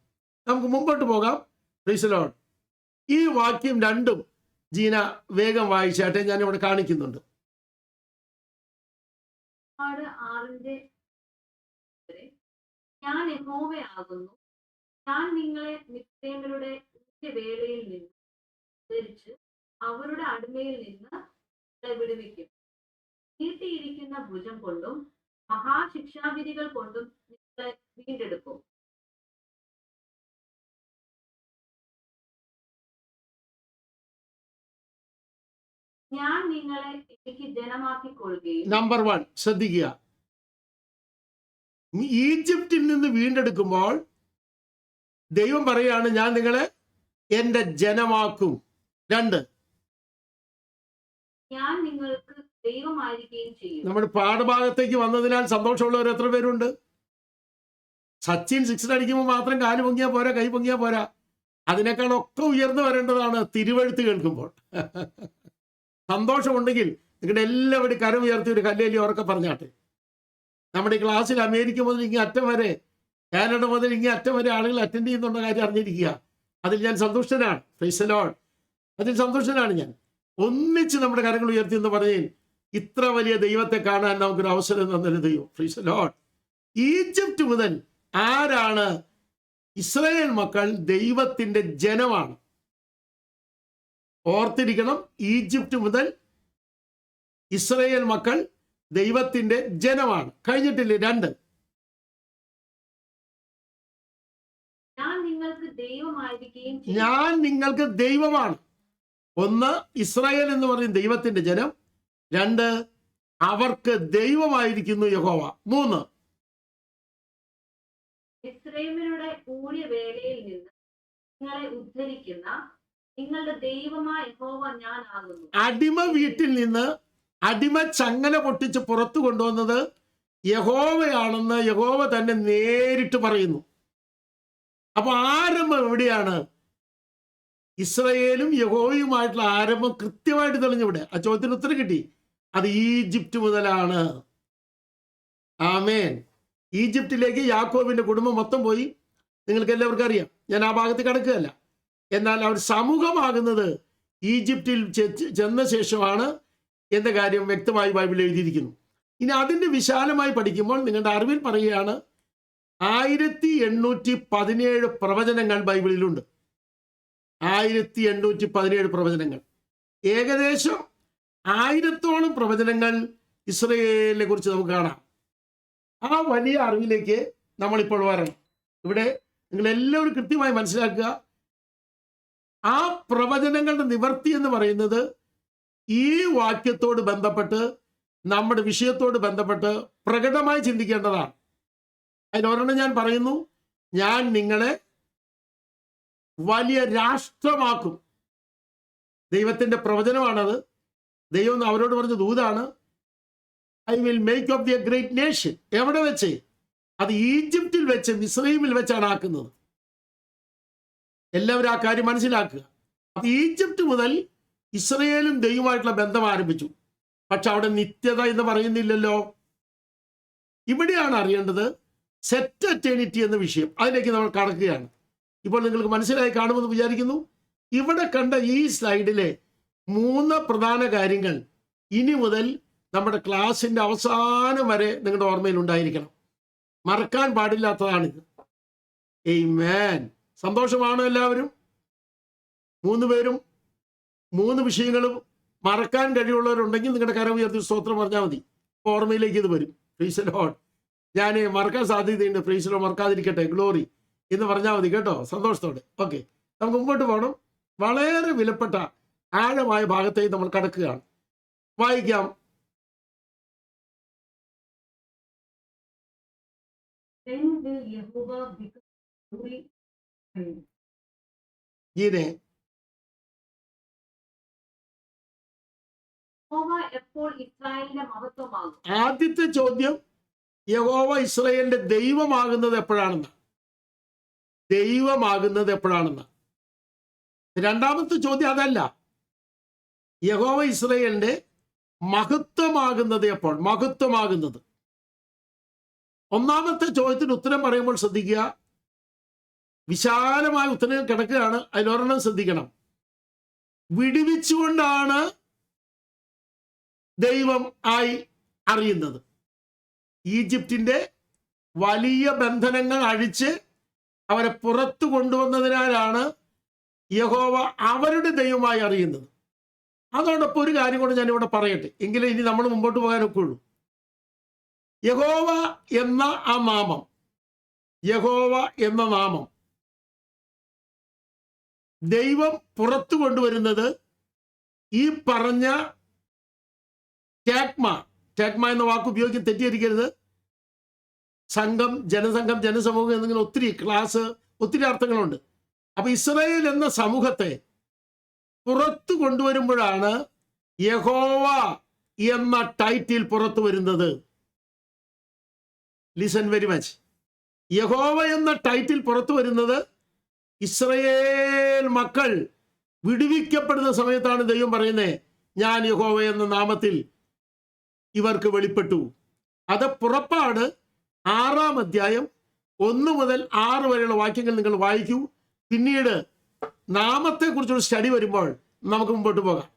നമുക്ക് മുമ്പോട്ട് പോകാം. Price the Lord. ഈ വാക്യം രണ്ടും ജീന വേഗം വായിച്ചാട്ടെ, ഞാൻ ഇവിടെ കാണിക്കുന്നുണ്ട്. ഞാൻ യഹോവയാകുന്നു, ഞാൻ നിങ്ങളെ മിസ്രയീമ്യരുടെ വേളയിൽ നിന്ന് ഉദ്ധരിച്ച് അവരുടെ അടിമയിൽ നിന്ന് നിങ്ങളെ വിടുവിക്കും. നീട്ടിയിരിക്കുന്ന ഭുജം കൊണ്ടും മഹാശിക്ഷാവിധികൾ കൊണ്ടും നിങ്ങളെ വീണ്ടെടുക്കും. ഞാൻ നിങ്ങളെ എനിക്ക് ജനമാക്കിക്കൊള്ളുകയും. നമ്പർ 1 ശ്രദ്ധിക്കുക. ഈജിപ്തിൽ നിന്ന് വീണ്ടെടുക്കുമ്പോൾ ദൈവം പറയുകയാണ് ഞാൻ നിങ്ങളെ എന്റെ ജനമാക്കും. 2 ഞാൻ നിങ്ങൾക്ക് ദൈവമായിരിക്കുകയും ചെയ്യും. നമ്മുടെ പാഠഭാഗത്തേക്ക് വന്നതിനാൽ സന്തോഷമുള്ളവർ എത്ര പേരുണ്ട്? സച്ചിൻ 6 അടിക്കുമ്പോൾ മാത്രം കാല് പൊങ്ങിയാൽ പോരാ, കൈ പൊങ്ങിയാൽ പോരാ. അതിനേക്കാളൊക്കെ ഉയർന്നു വരേണ്ടതാണ് തിരുവെഴുത്ത് കേൾക്കുമ്പോൾ. സന്തോഷമുണ്ടെങ്കിൽ നിങ്ങളുടെ എല്ലാവരും കരം ഉയർത്തി ഒരു കല്ലേലി ഉറക്കെ പറഞ്ഞാട്ടെ. നമ്മുടെ ഈ ക്ലാസ്സിൽ അമേരിക്ക മുതൽ ഇങ്ങനെ അറ്റം വരെ, കാനഡ മുതൽ ഇങ്ങനെ അറ്റം വരെ ആളുകൾ അറ്റൻഡ് ചെയ്യുന്നുള്ള കാര്യം അറിഞ്ഞിരിക്കുക. അതിൽ ഞാൻ സന്തുഷ്ടനാണ്. Price the Lord. അതിൽ സന്തോഷനാണ് ഞാൻ. ഒന്നിച്ച് നമ്മുടെ കരങ്ങൾ ഉയർത്തി എന്ന് പറയും. ഇത്ര വലിയ ദൈവത്തെ കാണാൻ നമുക്കൊരു അവസരം തന്നൊരു ദൈവം. Price the Lord. ഈജിപ്റ്റ് മുതൽ ആരാണ്? ഇസ്രായേൽ മക്കൾ ദൈവത്തിന്റെ ജനമാണ്. ഓർത്തിരിക്കണം, ഈജിപ്റ്റ് മുതൽ ഇസ്രായേൽ മക്കൾ ദൈവത്തിന്റെ ജനമാണ്. കഴിഞ്ഞിട്ടില്ലേ? 2 ഞാൻ നിങ്ങൾക്ക് ദൈവമാണ്. 1 ഇസ്രായേൽ എന്ന് പറയും ദൈവത്തിന്റെ ജനം. 2 അവർക്ക് ദൈവമായിരിക്കുന്നു യഹോവ. 3 മിസ്രയീമ്യരുടെ ഊഴിയ വേലയിൽ നിന്ന് നിങ്ങളെ ഉദ്ധരിക്കുന്ന നിങ്ങളുടെ ദൈവമായ യഹോവ ഞാൻ ആകുന്നു. അടിമ വീട്ടിൽ നിന്ന് അടിമ ചങ്ങല പൊട്ടിച്ച് പുറത്തു കൊണ്ടുവന്നത് യഹോവയാണെന്ന് യഹോവ തന്നെ നേരിട്ട് പറയുന്നു. അപ്പൊ ആരംഭം എവിടെയാണ്? ഇസ്രായേലും യഹോവയുമായിട്ടുള്ള ആരംഭം കൃത്യമായിട്ട് തെളിഞ്ഞിവിടെ. ആ ചോദ്യത്തിന് ഉത്തരം കിട്ടി. അത് ഈജിപ്റ്റ് മുതലാണ്. ആമേൻ. ഈജിപ്തിലേക്ക് യാക്കോബിന്റെ കുടുംബം മൊത്തം പോയി. നിങ്ങൾക്ക് എല്ലാവർക്കും അറിയാം, ഞാൻ ആ ഭാഗത്ത് കിടക്കുകയല്ല. എന്നാൽ അവർ സമൂഹമാകുന്നത് ഈജിപ്തിൽ ചെന്ന ശേഷമാണ് എന്ന കാര്യം വ്യക്തമായി ബൈബിളിൽ എഴുതിയിരിക്കുന്നു. ഇനി അതിൻ്റെ വിശാലമായി പഠിക്കുമ്പോൾ നിങ്ങളുടെ അറിവിൽ പറയുകയാണ് 1817 പ്രവചനങ്ങൾ ബൈബിളിലുണ്ട്. 1817 പ്രവചനങ്ങൾ. ഏകദേശം 1000ഓളം പ്രവചനങ്ങൾ ഇസ്രായേലിനെ കുറിച്ച് നമുക്ക് കാണാം. ആ വലിയ അറിവിലേക്ക് നമ്മളിപ്പോൾ വരണം. ഇവിടെ നിങ്ങളെല്ലാവരും കൃത്യമായി മനസ്സിലാക്കുക, ആ പ്രവചനങ്ങളുടെ നിവർത്തി എന്ന് പറയുന്നത് ഈ വാക്യത്തോട് ബന്ധപ്പെട്ട് നമ്മുടെ വിഷയത്തോട് ബന്ധപ്പെട്ട് പ്രകടമായി ചിന്തിക്കേണ്ടതാണ്. അതിനൊരെണ്ണം ഞാൻ പറയുന്നു, ഞാൻ നിങ്ങളെ വലിയ രാഷ്ട്രമാക്കും. ദൈവത്തിന്റെ പ്രവചനമാണത്. ദൈവം അവരോട് പറഞ്ഞ ദൂതാണ്, I will make of the a great nation. എവിടെ വെച്ച്? അത് ഈജിപ്തിൽ വെച്ച്, മിസ്രയീമിൽ വെച്ചാണ് ആക്കുന്നത്. എല്ലാവരും ആ കാര്യം മനസ്സിലാക്കുക. അത് ഈജിപ്റ്റ് മുതൽ ഇസ്രായേലും ദൈവമായിട്ടുള്ള ബന്ധം ആരംഭിച്ചു. പക്ഷെ അവിടെ നിത്യത എന്ന് പറയുന്നില്ലല്ലോ. ഇവിടെയാണ് അറിയേണ്ടത് സെറ്റ് എറ്റേണിറ്റി എന്ന വിഷയം. അതിലേക്ക് നമ്മൾ കടക്കുകയാണ്. ഇപ്പോൾ നിങ്ങൾക്ക് മനസ്സിലായി കാണുമെന്ന് വിചാരിക്കുന്നു. ഇവിടെ കണ്ട ഈ സ്ലൈഡിലെ 3 പ്രധാന കാര്യങ്ങൾ ഇനി മുതൽ നമ്മുടെ ക്ലാസിന്റെ അവസാനം വരെ നിങ്ങളുടെ ഓർമ്മയിൽ ഉണ്ടായിരിക്കണം. മറക്കാൻ പാടില്ലാത്തതാണിത്. ആമേൻ. സന്തോഷമാണോ എല്ലാവരും? 3 പേരും 3 വിഷയങ്ങളും മറക്കാൻ കഴിവുള്ളവരുണ്ടെങ്കിൽ നിങ്ങളുടെ കരം ഉയർത്തി സ്തോത്രം പറഞ്ഞാൽ മതി. ഓർമ്മയിലേക്ക് ഇത് വരും. Praise the Lord. ഞാൻ മറക്കാൻ സാധ്യതയുണ്ട്. Praise the Lord. മറക്കാതിരിക്കട്ടെ, ഗ്ലോറി എന്ന് പറഞ്ഞാൽ മതി കേട്ടോ, സന്തോഷത്തോടെ. ഓക്കെ, നമുക്ക് മുമ്പോട്ട് പോകണം. വളരെ വിലപ്പെട്ട ആഴമായ ഭാഗത്തേക്ക് നമ്മൾ കടക്കുകയാണ്. വായിക്കാം. when will Jehovah become glory of Israel? ജീനെ യഹോവ എപ്പോൾ ഇസ്രായേലിന്റെ മഹത്വമാകും? ആദ്യത്തെ ചോദ്യം യഹോവ ഇസ്രായേലിന്റെ ദൈവമാകുന്നത് എപ്പോഴാണെന്ന്. ദൈവമാകുന്നത് എപ്പോഴാണെന്ന്. രണ്ടാമത്തെ ചോദ്യം അതല്ല, യഹോവ ഇസ്രായേലിന്റെ മഹത്വമാകുന്നത് എപ്പോൾ. മഹത്വമാകുന്നത്. ഒന്നാമത്തെ ചോദ്യത്തിന് ഉത്തരം പറയുമ്പോൾ ശ്രദ്ധിക്കുക, വിശാലമായ ഉത്തരം കിടക്കുകയാണ്. അതിലൊരെണ്ണം ശ്രദ്ധിക്കണം. വിടുവിച്ചുകൊണ്ടാണ് ദൈവം ആയി അറിയുന്നത്. ഈജിപ്തിന്റെ വലിയ ബന്ധനങ്ങൾ അഴിച്ച് അവരെ പുറത്തു കൊണ്ടുവന്നതിനാലാണ് യഹോവ അവരുടെ ദൈവമായി അറിയുന്നത്. അതോടൊപ്പം ഒരു കാര്യം കൂടെ ഞാനിവിടെ പറയട്ടെ, എങ്കിലേ ഇനി നമ്മൾ മുമ്പോട്ട് പോകാനൊക്കെ ഉള്ളൂ. യഹോവ എന്ന ആ നാമം, യഹോവ എന്ന നാമം ദൈവം പുറത്തു കൊണ്ടുവരുന്നത് ഈ പറഞ്ഞ ടേക്മ എന്ന വാക്ക് ഉപയോഗിക്കാൻ തെറ്റിദ്ധരിക്കരുത്. സംഘം, ജനസംഘം, ജനസമൂഹം എന്നിങ്ങനെ ഒത്തിരി ക്ലാസ്, ഒത്തിരി അർത്ഥങ്ങളുണ്ട്. അപ്പൊ ഇസ്രായേൽ എന്ന സമൂഹത്തെ പുറത്തു കൊണ്ടുവരുമ്പോഴാണ് യഹോവ എന്ന ടൈറ്റിൽ പുറത്തു വരുന്നത്. Listen very much. യഹോവ എന്ന ടൈറ്റിൽ പുറത്തു വരുന്നത് ഇസ്രായേൽ മക്കൾ വിടുവിക്കപ്പെടുന്ന സമയത്താണ്. ദൈവം പറയുന്നത്, ഞാൻ യഹോവ എന്ന നാമത്തിൽ ഇവർക്ക് വെളിപ്പെട്ടു. അത് പുറപ്പാട് 6-ാം അധ്യായം 1 മുതൽ 6 വരെയുള്ള വാക്യങ്ങൾ നിങ്ങൾ വായിക്കൂ. പിന്നീട് നാമത്തെക്കുറിച്ചൊരു സ്റ്റഡി വരുമ്പോൾ നമുക്ക് മുമ്പോട്ട് പോകാം.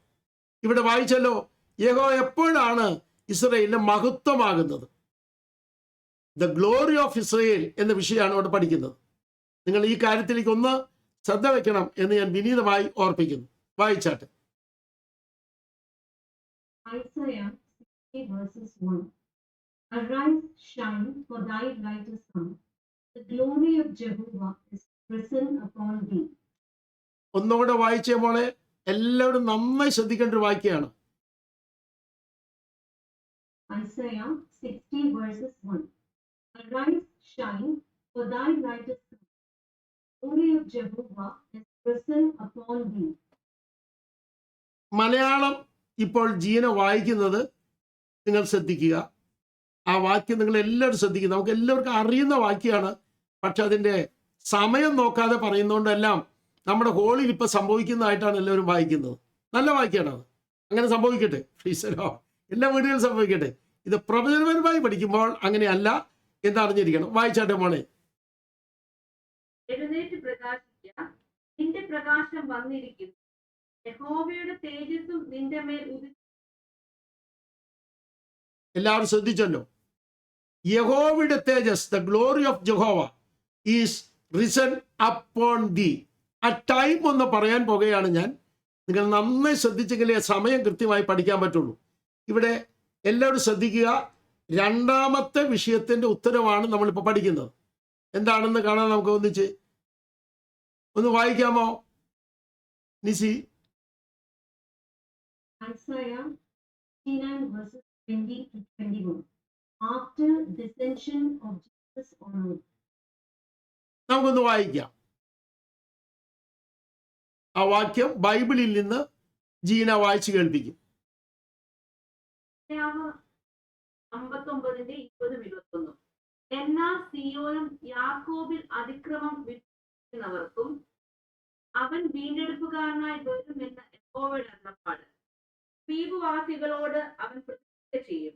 ഇവിടെ വായിച്ചല്ലോ, യഹോവ എപ്പോഴാണ് ഇസ്രായേലിന്റെ മഹത്വമാകുന്നത്. ദ ഗ്ലോറി ഓഫ് ഇസ്രായേൽ എന്ന വിഷയമാണ് ഇവിടെ പഠിക്കുന്നത്. നിങ്ങൾ ഈ കാര്യത്തിലേക്ക് ഒന്ന് ശ്രദ്ധ വെക്കണം എന്ന് ഞാൻ വിനീതമായി ഓർപ്പിക്കുന്നു. വായിച്ചാട്ടെ. Isaiah 60 verses 1. Arise, shine, for thy light is come. The glory of Jehovah is risen upon thee. ഒന്നുകൂടെ വായിച്ചേ മോളെ. എല്ലാവരും നന്നായി ശ്രദ്ധിക്കേണ്ട ഒരു വാക്യാണ്. Isaiah 60 verses 1. Arise, shine, for thy light is come. The glory of Jehovah is risen upon thee. Malayalam ഇപ്പോൾ ജീന വായിക്കുന്നത് നിങ്ങൾ ശ്രദ്ധിക്കുക. ആ വാക്യം നിങ്ങൾ എല്ലാവരും ശ്രദ്ധിക്കുക. നമുക്ക് എല്ലാവർക്കും അറിയുന്ന വാക്യമാണ്. പക്ഷെ അതിൻ്റെ സമയം നോക്കാതെ പറയുന്നതുകൊണ്ടെല്ലാം നമ്മുടെ ഹോളിൽ ഇപ്പം സംഭവിക്കുന്നതായിട്ടാണ് എല്ലാവരും വായിക്കുന്നത്. നല്ല വാക്യമാണ് അത്. അങ്ങനെ സംഭവിക്കട്ടെ. ഫ്രീസലോ എല്ലാ വീടുകളിലും സംഭവിക്കട്ടെ. ഇത് പ്രവചനപരമായി പഠിക്കുമ്പോൾ അങ്ങനെയല്ല എന്നറിഞ്ഞിരിക്കണം. വായിച്ചാട്ടെ മോളെ. എഴുന്നേറ്റ് പ്രകാശിക്ക, നിന്റെ പ്രകാശം വന്നിരിക്കുന്നു, യഹോവയുടെ തേജസ്സും നിന്റെ മേൽ ഉദിച്ചു. എല്ലാവരും ശ്രദ്ധിച്ചല്ലോ. യഹോവയുടെ തേജസ്, the glory of Jehovah is risen upon the. ആ ടൈം ഒന്ന് പറയാൻ പോകുകയാണ് ഞാൻ. നിങ്ങൾ നന്നായി ശ്രദ്ധിച്ചെങ്കിലേ സമയം കൃത്യമായി പഠിക്കാൻ പറ്റുള്ളൂ. ഇവിടെ എല്ലാവരും ശ്രദ്ധിക്കുക. രണ്ടാമത്തെ വിഷയത്തിന്റെ ഉത്തരവാണ് നമ്മളിപ്പോൾ പഠിക്കുന്നത്. എന്താണെന്ന് കാണാൻ നമുക്ക് ഒന്നിച്ച് ഒന്ന് വായിക്കാമോ നിസി? Isaiah 69 verses 20 to 21. After dissension of Jesus on earth. നമുക്കൊന്ന് വായിക്കാം. ആ വാക്യം ബൈബിളിൽ നിന്ന് ജീന വായിച്ചു കേൾപ്പിക്കും. 59:20-21. എന്നാൽ സിയോനും യാക്കോബിൽ അതിക്രമം വിട്ടുന്നവർക്കും അവൻ വീണ്ടെടുപ്പുകാരനായി വരുമെന്ന യഹോവയുടെ അരുളപ്പാട്. ദ്വീപുവാസികളോട് അവൻ പ്രതിജ്ഞ ചെയ്യും.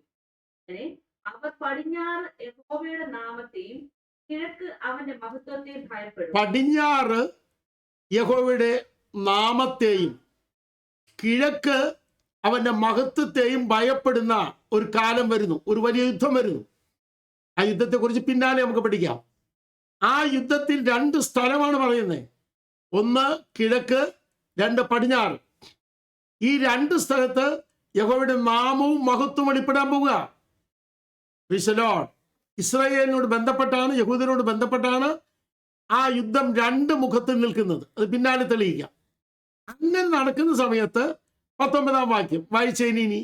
അങ്ങനെ അവർ പടിഞ്ഞാറ് യഹോവയുടെ നാമത്തെയും കിഴക്ക് അവന്റെ മഹത്വത്തെയും ഭയപ്പെടും. പടിഞ്ഞാറ് യഹോവയുടെ നാമത്തെയും കിഴക്ക് അവന്റെ മഹത്വത്തെയും ഭയപ്പെടുന്ന ഒരു കാലം വരുന്നു. ഒരു വലിയ യുദ്ധം വരുന്നു. ആ യുദ്ധത്തെക്കുറിച്ച് പിന്നാലെ നമുക്ക് പഠിക്കാം. ആ യുദ്ധത്തിൽ 2 സ്ഥലമാണ് പറയുന്നത്. ഒന്ന് കിഴക്ക്, 2 പടിഞ്ഞാറ്. ഈ 2 സ്ഥലത്ത് യഹോവയുടെ നാമവും മഹത്വവും വെളിപ്പെടാൻ പോവുക. Praise the Lord. ഇസ്രായേലിനോട് ബന്ധപ്പെട്ടാണ്, യഹൂദനോട് ബന്ധപ്പെട്ടാണ് ആ യുദ്ധം 2 മുഖത്തിൽ നിൽക്കുന്നത്. അത് പിന്നാലെ തെളിയിക്കാം. അങ്ങനെ നടക്കുന്ന സമയത്ത് 19-ാം വാക്യം വായിച്ചേനി.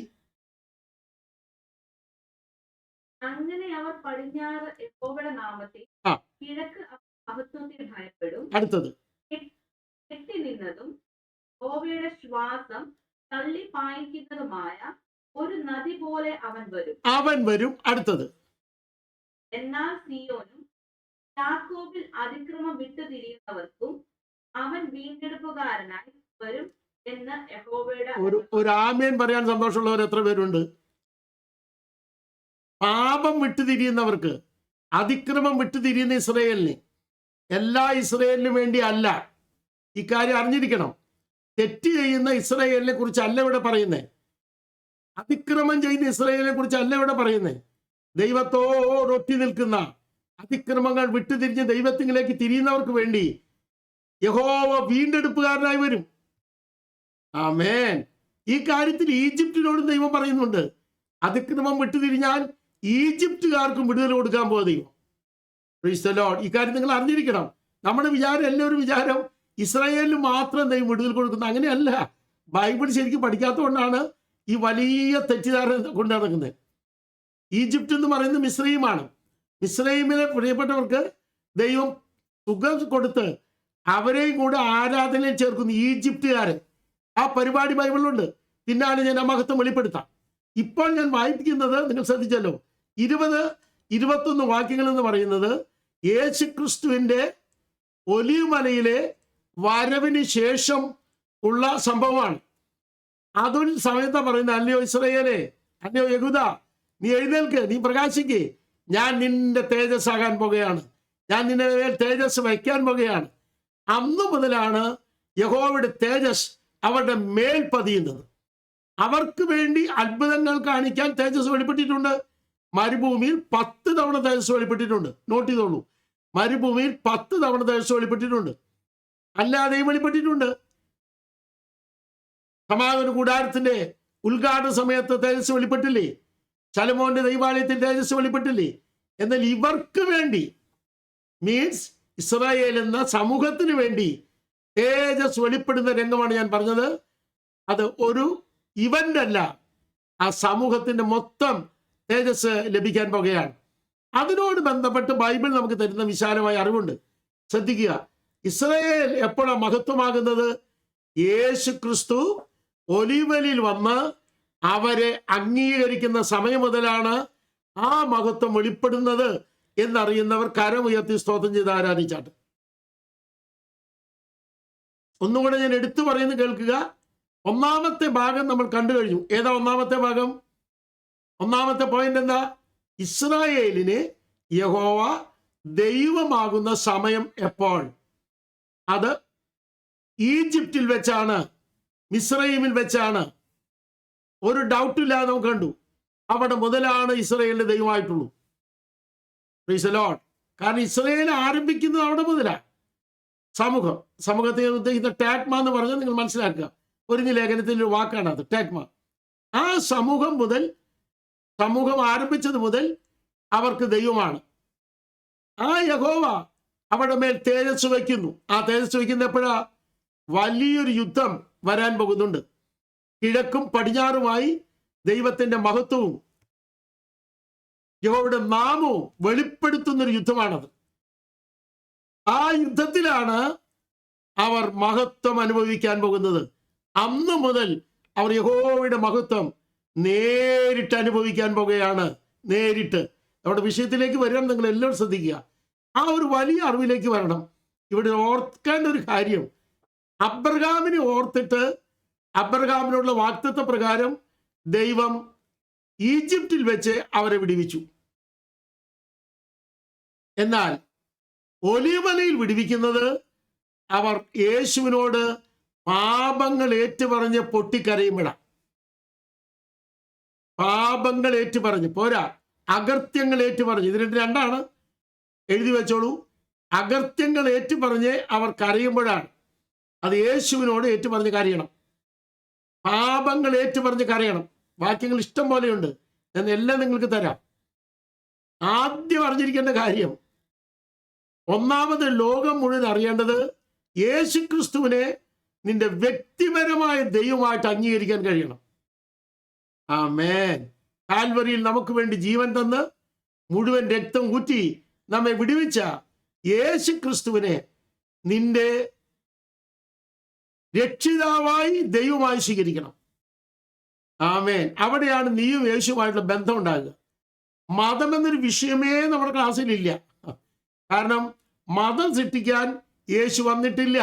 അങ്ങനെ അവർ പടിഞ്ഞാറ് യഹോവയുടെ നാമത്തിൽ, ആ. കിഴക്ക് മഹത്വത്തിൽ ഭയപ്പെടും. അടുത്തത് കെട്ടി നിന്നതും യഹോവയുടെ ശ്വാസം തള്ളി പായിക്കുന്നതുമായ ഒരു നദി പോലെ അവൻ വരും. അടുത്തത് എന്നാൽ സിയോനും യാക്കോബിൽ അതിക്രമം വിട്ടുതിരിയുന്നവർക്കും അവൻ വീണ്ടെടുപ്പുകാരനായി വരും എന്ന് യഹോവയുടെ ഒരു ആമേൻ പറയാൻ സന്തോഷമുള്ളവർ എത്ര പേരുണ്ട്? പാപം വിട്ടുതിരിയുന്നവർക്ക്, അതിക്രമം വിട്ടുതിരിയുന്ന ഇസ്രയേലിന്, എല്ലാ ഇസ്രയേലിനും വേണ്ടി അല്ല. ഇക്കാര്യം അറിഞ്ഞിരിക്കണം. തെറ്റ് ചെയ്യുന്ന ഇസ്രയേലിനെ കുറിച്ച് അല്ല ഇവിടെ പറയുന്നേ. അതിക്രമം ചെയ്യുന്ന ഇസ്രയേലിനെ കുറിച്ച് അല്ല ഇവിടെ പറയുന്നേ. ദൈവത്തോടൊട്ടി നിൽക്കുന്ന, അതിക്രമങ്ങൾ വിട്ടുതിരിഞ്ഞ് ദൈവത്തിലേക്ക് തിരിയുന്നവർക്ക് വേണ്ടി യഹോവ വീണ്ടെടുപ്പുകാരനായി വരും. ആമേൻ. ഈ കാര്യത്തിൽ ഈജിപ്തിനോടും ദൈവം പറയുന്നുണ്ട്, അതിക്രമം വിട്ടുതിരിഞ്ഞാൽ ഈജിപ്തുകാർക്കും വിടുതൽ കൊടുക്കാൻ പോകുക ദൈവം. Price the Lord. ഈ കാര്യം നിങ്ങൾ അറിഞ്ഞിരിക്കണം. നമ്മുടെ വിചാരം, എല്ലാവരും വിചാരം ഇസ്രായേലിന് മാത്രം ദൈവം വിടുതൽ കൊടുക്കുന്നത്. അങ്ങനെയല്ല. ബൈബിൾ ശരിക്കും പഠിക്കാത്തതുകൊണ്ടാണ് ഈ വലിയ തെറ്റിദ്ധാരണ കൊണ്ട് നടക്കുന്നത്. ഈജിപ്റ്റ് എന്ന് പറയുന്നത് മിസ്രൈമാണ്. മിസ്രൈമിലെ പ്രിയപ്പെട്ടവർക്ക് ദൈവം സുഖം കൊടുത്ത് അവരെയും കൂടെ ആരാധനയിൽ ചേർക്കുന്നു. ഈജിപ്തുകാരൻ, ആ പരിപാടി ബൈബിളിലുണ്ട്. പിന്നാലെ ഞാൻ ആ മഹത്വം വെളിപ്പെടുത്താം. ഇപ്പോൾ ഞാൻ വായിപ്പിക്കുന്നത് നിങ്ങൾ ശ്രദ്ധിച്ചല്ലോ, 20-21 വാക്യങ്ങൾ എന്ന് പറയുന്നത് യേശുക്രിസ്തുവിൻ്റെ ഒലിവ് മലയിലെ വരവിന് ശേഷം ഉള്ള സംഭവമാണ്. അതൊരു സമയത്താണ് പറയുന്നത്, അല്ലയോ ഇസ്രായേലേ, അല്ലയോ യഹൂദ, നീ എഴുന്നേൽക്ക്, നീ പ്രകാശിക്ക്, ഞാൻ നിന്റെ തേജസ് ആകാൻ പോകുകയാണ്, ഞാൻ നിന്റെ മേൽ തേജസ് വയ്ക്കാൻ പോകുകയാണ്. അന്നു മുതലാണ് യഹോവയുടെ തേജസ് അവരുടെ മേൽ പതിയുന്നത്. അവർക്ക് വേണ്ടി അത്ഭുതങ്ങൾ കാണിക്കാൻ തേജസ് വെളിപ്പെട്ടിട്ടുണ്ട്. മരുഭൂമിയിൽ 10 തവണ തേജസ് വെളിപ്പെട്ടിട്ടുണ്ട്. നോട്ട് ചെയ്തോളൂ, മരുഭൂമിയിൽ 10 തവണ തേജസ് വെളിപ്പെട്ടിട്ടുണ്ട്. അല്ലാതെയും വെളിപ്പെട്ടിട്ടുണ്ട്. സമാഗമന കൂടാരത്തിന്റെ ഉദ്ഘാടന സമയത്ത് തേജസ് വെളിപ്പെട്ടില്ലേ? ശലോമോന്റെ ദൈവാലയത്തിൽ തേജസ് വെളിപ്പെട്ടില്ലേ? എന്നാൽ ഇവർക്ക് വേണ്ടി, മീൻസ് ഇസ്രായേൽ എന്ന സമൂഹത്തിന് വേണ്ടി തേജസ് വെളിപ്പെടുന്ന രംഗമാണ് ഞാൻ പറഞ്ഞത്. അത് ഒരു ഇവന്റ് അല്ല, ആ സമൂഹത്തിന്റെ മൊത്തം തേജസ് ലഭിക്കാൻ പോകുകയാണ്. അതിനോട് ബന്ധപ്പെട്ട് ബൈബിൾ നമുക്ക് തരുന്ന വിശാലമായ അറിവുണ്ട്. ശ്രദ്ധിക്കുക, ഇസ്രായേൽ എപ്പോഴാണ് മഹത്വമാകുന്നത്? യേശു ക്രിസ്തു ഒലിവലിൽ വന്ന് അവരെ അംഗീകരിക്കുന്ന സമയം മുതലാണ് ആ മഹത്വം വെളിപ്പെടുന്നത് എന്നറിയുന്നവർ കരമുയർത്തി സ്തോത്രം ചെയ്ത് ആരാധിച്ചാട്ട്. ഒന്നുകൂടെ ഞാൻ എടുത്തു പറയുന്നത് കേൾക്കുക. ഒന്നാമത്തെ ഭാഗം നമ്മൾ കണ്ടു കഴിഞ്ഞു. ഏതാ ഒന്നാമത്തെ ഭാഗം? ഒന്നാമത്തെ പോയിന്റ് എന്താ? ഇസ്രായേലിന് യഹോവ ദൈവമാകുന്ന സമയം എപ്പോൾ? അത് ഈജിപ്തിൽ വെച്ചാണ്, മിസ്രൈമിൽ വെച്ചാണ്. ഒരു ഡൗട്ടില്ലാതെ നമുക്ക് കണ്ടു. അവിടെ മുതലാണ് ഇസ്രായേലിന്റെ ദൈവമായിട്ടുള്ളൂ. Praise the Lord. കാരണം ഇസ്രായേൽ ആരംഭിക്കുന്നത് അവിടെ മുതലാണ്. സമൂഹത്തെ ഉദ്ദേശിക്കുന്ന ടാക്മ എന്ന് പറഞ്ഞാൽ നിങ്ങൾ മനസ്സിലാക്കുക, ഒരു ലേഖനത്തിൻ്റെ ഒരു വാക്കാണ് അത്, ടാക്മ. ആ സമൂഹം ആരംഭിച്ചത് മുതൽ അവർക്ക് ദൈവമാണ്. ആ യഹോവ അവിടെ മേൽ തേജസ് വയ്ക്കുന്നു. ആ തേജസ് വയ്ക്കുന്ന എപ്പോഴാ? വലിയൊരു യുദ്ധം വരാൻ പോകുന്നുണ്ട്. കിഴക്കും പടിഞ്ഞാറുമായി ദൈവത്തിന്റെ മഹത്വവും യഹോവയുടെ നാമവും വെളിപ്പെടുത്തുന്നൊരു യുദ്ധമാണത്. ആ യുദ്ധത്തിലാണ് അവർ മഹത്വം അനുഭവിക്കാൻ പോകുന്നത്. അന്ന് മുതൽ അവർ യഹോവയുടെ മഹത്വം നേരിട്ട് അനുഭവിക്കാൻ പോകുകയാണ്. നേരിട്ട്. നമ്മുടെ വിഷയത്തിലേക്ക് വരാൻ നിങ്ങൾ എല്ലാവരും ശ്രദ്ധിക്കുക. ആ ഒരു വലിയ അറിവിലേക്ക് വരണം. ഇവിടെ ഓർക്കേണ്ട ഒരു കാര്യം, അബ്രഹാമിനെ ഓർത്തിട്ട് അബ്രഹാമിനുള്ള വാഗ്ദത്ത പ്രകാരം ദൈവം ഈജിപ്തിൽ വെച്ച് അവരെ വിടുവിച്ചു. എന്നാൽ ഒലിവമലയിൽ വിടുവിക്കുന്നത് അവർ യേശുവിനോട് പാപങ്ങൾ ഏറ്റുപറഞ്ഞ് പൊട്ടിക്കരയുമിടാം. പാപങ്ങൾ ഏറ്റുപറഞ്ഞ് പോരാ, അകൃത്യങ്ങൾ ഏറ്റുപറഞ്ഞ്. ഇത് രണ്ടാണ്, എഴുതി വെച്ചോളൂ. അകൃത്യങ്ങൾ ഏറ്റുപറഞ്ഞ് അവർ കരയുമ്പോഴാണ്. അത് യേശുവിനോട് ഏറ്റുപറഞ്ഞ് കരയണം. പാപങ്ങൾ ഏറ്റുപറഞ്ഞ് കരയണം. വാക്യങ്ങൾ ഇഷ്ടം പോലെയുണ്ട്, എന്നെല്ലാം നിങ്ങൾക്ക് തരാം. ആദ്യം അറിഞ്ഞിരിക്കേണ്ട കാര്യം, ഒന്നാമത് ലോകം മുഴുവൻ അറിയേണ്ടത് യേശുക്രിസ്തുവിനെ നിന്റെ വ്യക്തിപരമായ ദൈവമായിട്ട് അംഗീകരിക്കാൻ കഴിയണം. ആമേൻ. കാൽവരിയിൽ നമുക്ക് വേണ്ടി ജീവൻ തന്ന് മുഴുവൻ രക്തം ഊറ്റി നമ്മെ വിടുവിച്ച യേശു ക്രിസ്തുവിനെ നിന്റെ രക്ഷിതാവായി ദൈവമായി സ്വീകരിക്കണം. ആമേൻ. അവിടെയാണ് നീയും യേശുവായിട്ടുള്ള ബന്ധം ഉണ്ടാകുക. മതം എന്നൊരു വിഷയമേ നമ്മുടെ ക്ലാസ്സിലില്ല. കാരണം മതം സൃഷ്ടിക്കാൻ യേശു വന്നിട്ടില്ല.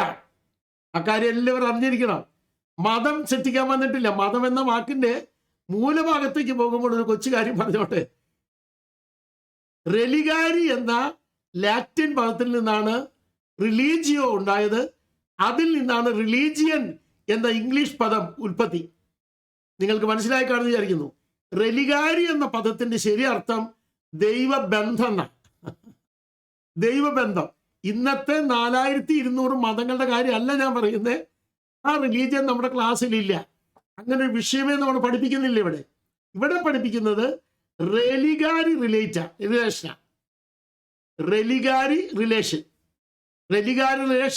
അക്കാര്യം എല്ലാവരും അറിഞ്ഞിരിക്കണം. മതം സൃഷ്ടിക്കാൻ വന്നിട്ടില്ല. മതം എന്ന വാക്കിന്റെ മൂലഭാഗത്തേക്ക് പോകുമ്പോൾ ഒരു കൊച്ചു കാര്യം പറഞ്ഞോട്ടെ. റെലിഗാരി എന്ന ലാറ്റിൻ പദത്തിൽ നിന്നാണ് റിലീജിയോ ഉണ്ടായത്. അതിൽ നിന്നാണ് റിലീജിയൻ എന്ന ഇംഗ്ലീഷ് പദം ഉൽപ്പത്തി. നിങ്ങൾക്ക് മനസ്സിലായി കാണുന്നു വിചാരിക്കുന്നു. റെലിഗാരി എന്ന പദത്തിന്റെ ശരി അർത്ഥം ദൈവബന്ധം എന്നാണ്. ദൈവബന്ധം. ഇന്നത്തെ 4200 മതങ്ങളുടെ കാര്യമല്ല ഞാൻ പറയുന്നത്. ആ റിലീജിയൻ നമ്മുടെ ക്ലാസ്സിലില്ല. അങ്ങനെ ഒരു വിഷയമേ നമ്മൾ പഠിപ്പിക്കുന്നില്ല. ഇവിടെ പഠിപ്പിക്കുന്നത് റെലിഗാരി റിലേഷനാണ്. റെലിഗാരി റിലേഷൻ